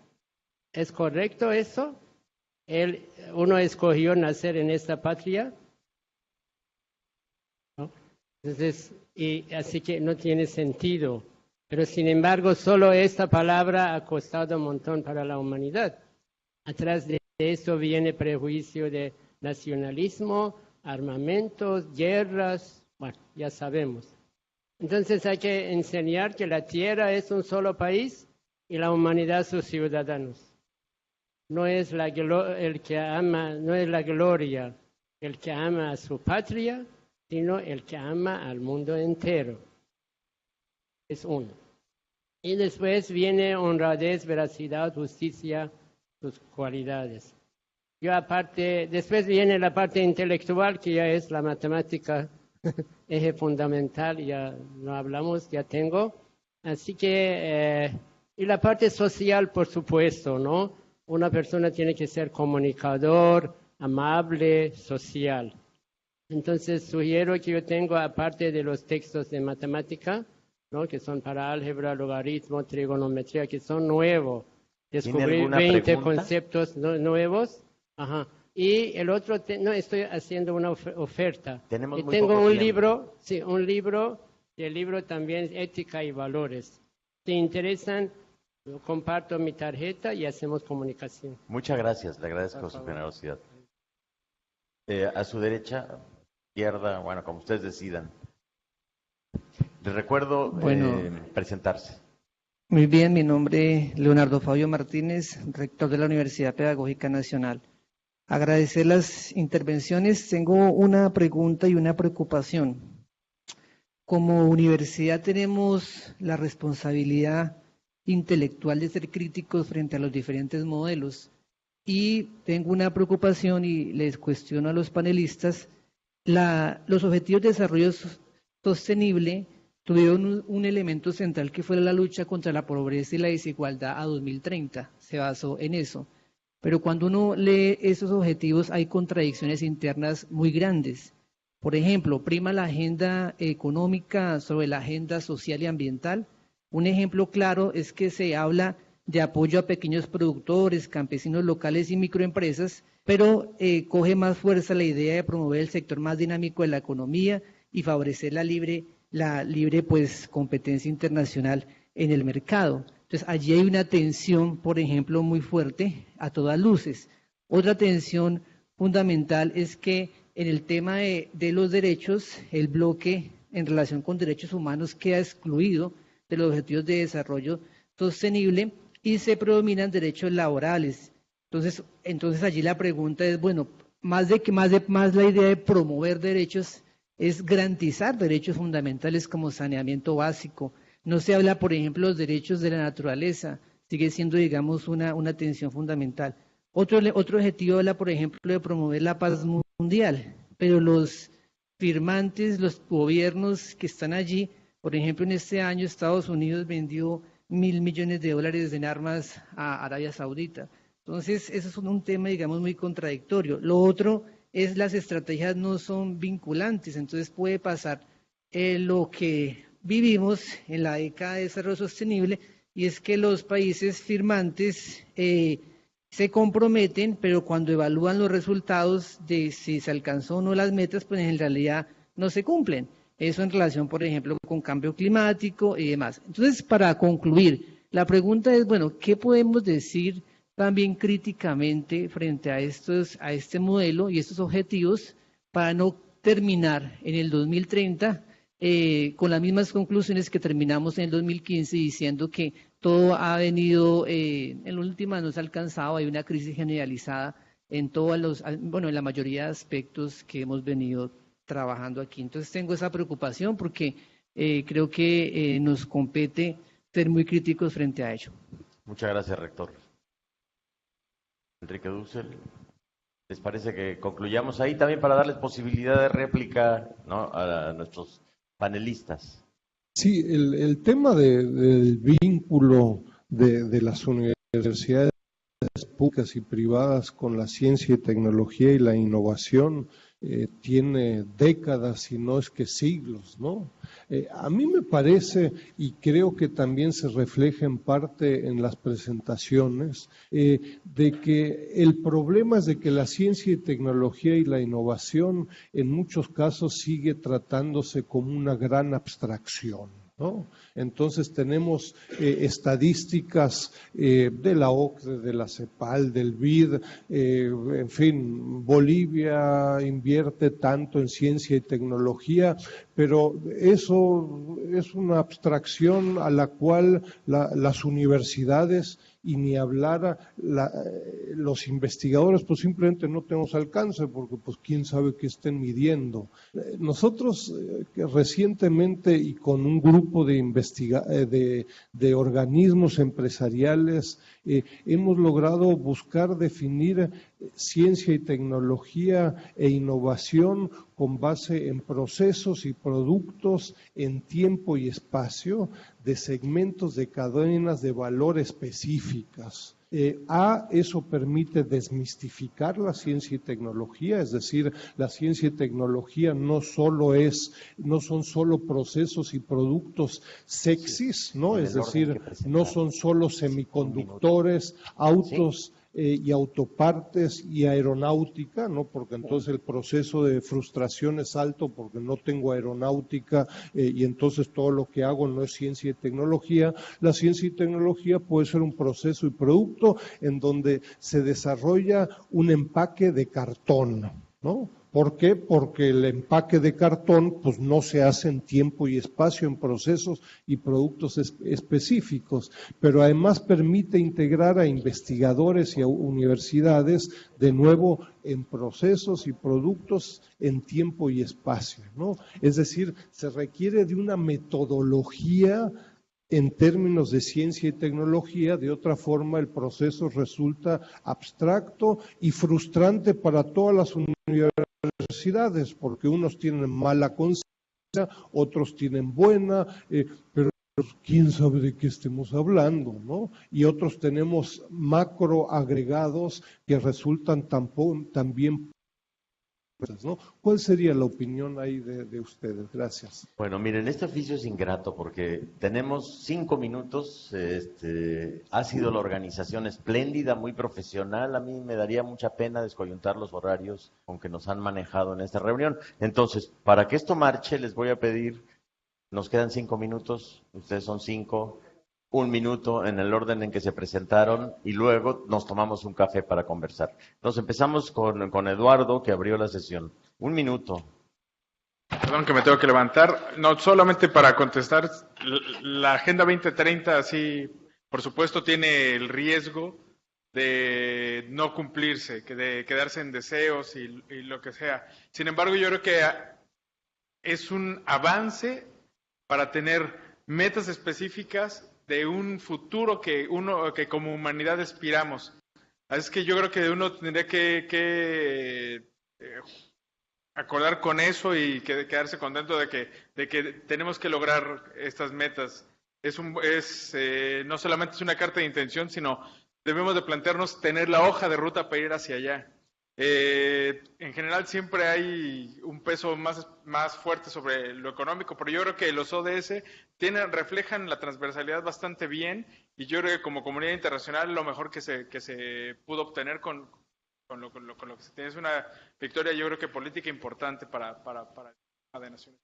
¿es correcto eso? ¿Uno escogió nacer en esta patria? ¿No? Entonces, así que no tiene sentido. Pero sin embargo, solo esta palabra ha costado un montón para la humanidad. Atrás de eso viene prejuicio de nacionalismo, armamentos, guerras, bueno, ya sabemos. Entonces hay que enseñar que la tierra es un solo país y la humanidad sus ciudadanos. No es la gloria el que ama a su patria, sino el que ama al mundo entero. Es uno. Y después viene honradez, veracidad, justicia, sus cualidades. Después viene la parte intelectual, que ya es la matemática, eje fundamental, ya no hablamos, ya tengo. Así que, y la parte social, por supuesto, ¿no? Una persona tiene que ser comunicador, amable, social. Entonces, sugiero que yo tengo, aparte de los textos de matemática, ¿no? Que son para álgebra, logaritmo, trigonometría, que son nuevos. Descubrí 20 conceptos nuevos. Ajá. Y el otro, no, estoy haciendo una oferta. Tengo un libro, sí, y el libro también Ética y Valores. Si interesan, comparto mi tarjeta y hacemos comunicación. Muchas gracias, le agradezco su generosidad. A su derecha, izquierda, bueno, como ustedes decidan. Les recuerdo presentarse. Muy bien, mi nombre es Leonardo Fabio Martínez, rector de la Universidad Pedagógica Nacional. Agradecer las intervenciones. Tengo una pregunta y una preocupación. Como universidad tenemos la responsabilidad intelectual de ser críticos frente a los diferentes modelos. Y tengo una preocupación y les cuestiono a los panelistas. Los objetivos de desarrollo sostenible tuvieron un elemento central que fue la lucha contra la pobreza y la desigualdad a 2030. Se basó en eso. Pero cuando uno lee esos objetivos hay contradicciones internas muy grandes. Por ejemplo, prima la agenda económica sobre la agenda social y ambiental. Un ejemplo claro es que se habla de apoyo a pequeños productores, campesinos locales y microempresas, pero coge más fuerza la idea de promover el sector más dinámico de la economía y favorecer la libre pues, competencia internacional en el mercado. Entonces, allí hay una tensión, por ejemplo, muy fuerte a todas luces. Otra tensión fundamental es que en el tema de los derechos, el bloque en relación con derechos humanos queda excluido de los objetivos de desarrollo sostenible y se predominan derechos laborales. Entonces allí la pregunta es, bueno, más la idea de promover derechos es garantizar derechos fundamentales como saneamiento básico. No se habla, por ejemplo, de los derechos de la naturaleza, sigue siendo, digamos, una tensión fundamental. Otro objetivo habla, por ejemplo, de promover la paz mundial, pero los firmantes, los gobiernos que están allí, por ejemplo, en este año Estados Unidos vendió $1.000 millones en armas a Arabia Saudita. Entonces, eso es un tema, digamos, muy contradictorio. Lo otro es las estrategias no son vinculantes, entonces puede pasar lo que vivimos en la década de desarrollo sostenible, y es que los países firmantes se comprometen, pero cuando evalúan los resultados de si se alcanzó o no las metas, pues en realidad no se cumplen. Eso en relación, por ejemplo, con cambio climático y demás. Entonces, para concluir, la pregunta es, bueno, ¿qué podemos decir también críticamente frente a este modelo y estos objetivos para no terminar en el 2030 con las mismas conclusiones que terminamos en el 2015 diciendo que todo ha venido, en última no se ha alcanzado, hay una crisis generalizada en en la mayoría de aspectos que hemos venido trabajando aquí. Entonces tengo esa preocupación porque creo que nos compete ser muy críticos frente a ello. Muchas gracias, rector. Enrique Dussel, ¿Les parece que concluyamos ahí también para darles posibilidad de réplica, ¿no?, a nuestros panelistas? Sí, el tema del vínculo de las universidades públicas y privadas con la ciencia y tecnología y la innovación tiene décadas, si no es que siglos, ¿no? A mí me parece, y creo que también se refleja en parte en las presentaciones, de que el problema es de que la ciencia y tecnología y la innovación en muchos casos sigue tratándose como una gran abstracción, ¿no? Entonces tenemos estadísticas de la OCDE, de la CEPAL, del BID, en fin, Bolivia invierte tanto en ciencia y tecnología, pero eso es una abstracción a la cual las universidades y ni hablar los investigadores, pues simplemente no tenemos alcance, porque pues quién sabe qué estén midiendo. Nosotros recientemente y con un grupo de organismos empresariales hemos logrado buscar definir ciencia y tecnología e innovación con base en procesos y productos en tiempo y espacio de segmentos de cadenas de valor específicas. Eso permite desmistificar la ciencia y tecnología, es decir, la ciencia y tecnología no son solo procesos y productos sexys, ¿no? Es decir, no son solo semiconductores, autos y autopartes y aeronáutica, ¿no? Porque entonces el proceso de frustración es alto porque no tengo aeronáutica y entonces todo lo que hago no es ciencia y tecnología. La ciencia y tecnología puede ser un proceso y producto en donde se desarrolla un empaque de cartón, ¿no? ¿Por qué? Porque el empaque de cartón pues no se hace en tiempo y espacio, en procesos y productos específicos, pero además permite integrar a investigadores y a universidades de nuevo en procesos y productos en tiempo y espacio, ¿no? Es decir, se requiere de una metodología en términos de ciencia y tecnología. De otra forma el proceso resulta abstracto y frustrante para todas las universidades, porque unos tienen mala conciencia, otros tienen buena, pero quién sabe de qué estemos hablando, ¿no? Y otros tenemos macro agregados que resultan también, ¿no? ¿Cuál sería la opinión ahí de ustedes? Gracias. Bueno, miren, este oficio es ingrato porque tenemos 5 minutos, ha sido la organización espléndida, muy profesional. A mí me daría mucha pena descoyuntar los horarios con que nos han manejado en esta reunión. Entonces, para que esto marche, les voy a pedir, nos quedan 5 minutos, ustedes son 5, 1 minuto en el orden en que se presentaron y luego nos tomamos un café para conversar. Entonces empezamos con Eduardo, que abrió la sesión. 1 minuto. Perdón que me tengo que levantar. No, solamente para contestar, la Agenda 2030, sí, por supuesto, tiene el riesgo de no cumplirse, de quedarse en deseos y lo que sea. Sin embargo, yo creo que es un avance para tener metas específicas de un futuro que como humanidad aspiramos. Así es que yo creo que uno tendría que acordar con eso y quedarse contento de que tenemos que lograr estas metas. No solamente es una carta de intención, sino debemos de plantearnos tener la hoja de ruta para ir hacia allá. En general siempre hay un peso más fuerte sobre lo económico, pero yo creo que los ODS reflejan la transversalidad bastante bien, y yo creo que como comunidad internacional lo mejor que se pudo obtener con lo que se tiene es una victoria, yo creo que política importante para de naciones,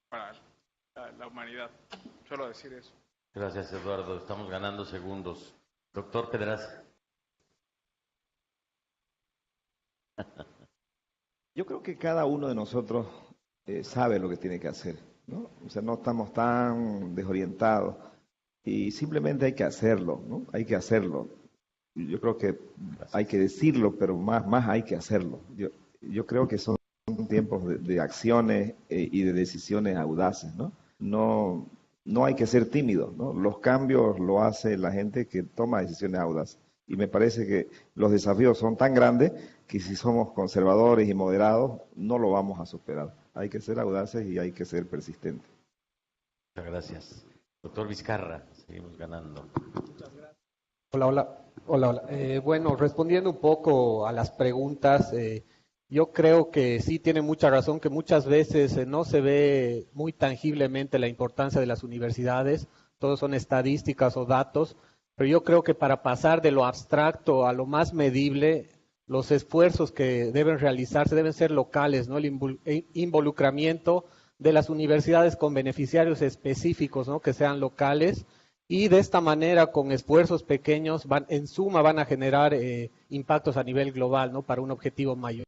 para la humanidad. Solo decir eso. Gracias, Eduardo. Estamos ganando segundos. Doctor Pedraza. Yo creo que cada uno de nosotros sabe lo que tiene que hacer, ¿no? O sea, no estamos tan desorientados y simplemente hay que hacerlo, ¿no? Hay que hacerlo. Yo creo que hay que decirlo, pero más hay que hacerlo. Yo creo que son tiempos de acciones y de decisiones audaces, ¿no? No hay que ser tímido, ¿no? Los cambios lo hace la gente que toma decisiones audaces. Y me parece que los desafíos son tan grandes que si somos conservadores y moderados, no lo vamos a superar. Hay que ser audaces y hay que ser persistentes. Muchas gracias. Doctor Vizcarra, seguimos ganando. Muchas gracias. Hola. Bueno, respondiendo un poco a las preguntas, yo creo que sí tiene mucha razón, que muchas veces no se ve muy tangiblemente la importancia de las universidades, todos son estadísticas o datos, pero yo creo que para pasar de lo abstracto a lo más medible, los esfuerzos que deben realizarse deben ser locales, ¿no? El involucramiento de las universidades con beneficiarios específicos, ¿no? Que sean locales, y de esta manera, con esfuerzos pequeños, en suma van a generar impactos a nivel global, ¿no? Para un objetivo mayor.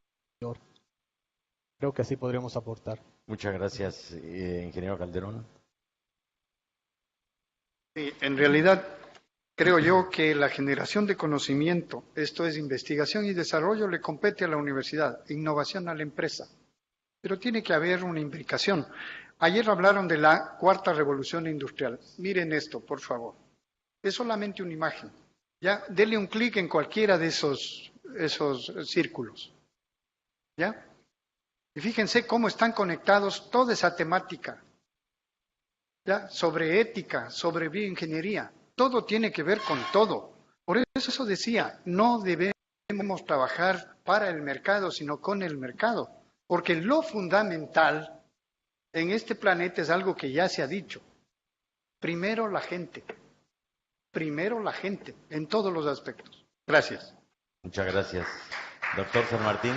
Creo que así podríamos aportar. Muchas gracias, ingeniero Calderón. Sí, en realidad, creo yo que la generación de conocimiento, esto es investigación y desarrollo, le compete a la universidad, innovación a la empresa. Pero tiene que haber una imbricación. Ayer hablaron de la cuarta revolución industrial. Miren esto, por favor. Es solamente una imagen. Ya, dele un clic en cualquiera de esos círculos. ¿Ya? Y fíjense cómo están conectados toda esa temática. ¿Ya? Sobre ética, sobre bioingeniería. Todo tiene que ver con todo. Por eso decía, no debemos trabajar para el mercado, sino con el mercado. Porque lo fundamental en este planeta es algo que ya se ha dicho. Primero la gente. Primero la gente, en todos los aspectos. Gracias. Muchas gracias. Doctor San Martín.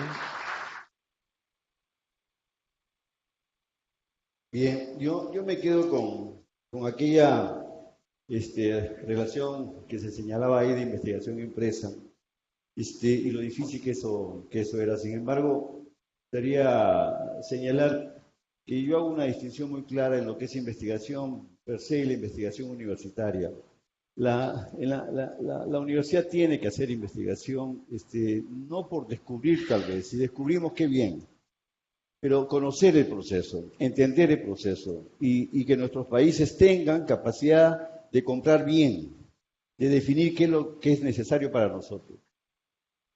Bien, yo me quedo con aquella relación que se señalaba ahí de investigación empresa, y lo difícil que eso era. Sin embargo, gustaría señalar que yo hago una distinción muy clara en lo que es investigación per se y la investigación universitaria. La universidad tiene que hacer investigación, no por descubrir tal vez, si descubrimos qué bien, pero conocer el proceso, entender el proceso y que nuestros países tengan capacidad de comprar bien, de definir qué es lo que es necesario para nosotros.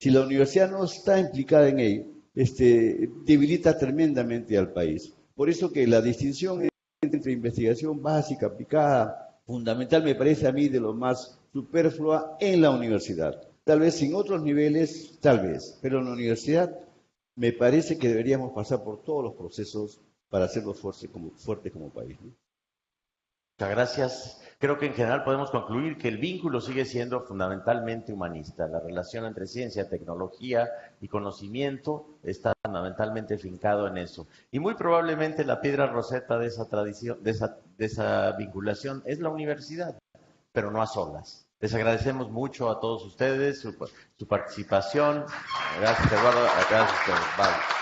Si la universidad no está implicada en ello, debilita tremendamente al país. Por eso que la distinción entre investigación básica, aplicada, fundamental, me parece a mí de lo más superflua en la universidad. Tal vez en otros niveles, tal vez, pero en la universidad me parece que deberíamos pasar por todos los procesos para hacerlos fuertes como país, ¿no? Muchas gracias. Creo que en general podemos concluir que el vínculo sigue siendo fundamentalmente humanista. La relación entre ciencia, tecnología y conocimiento está fundamentalmente fincado en eso. Y muy probablemente la piedra roseta de esa tradición, de esa vinculación es la universidad, pero no a solas. Les agradecemos mucho a todos ustedes su participación. Gracias, Eduardo. Gracias a ustedes. Bye.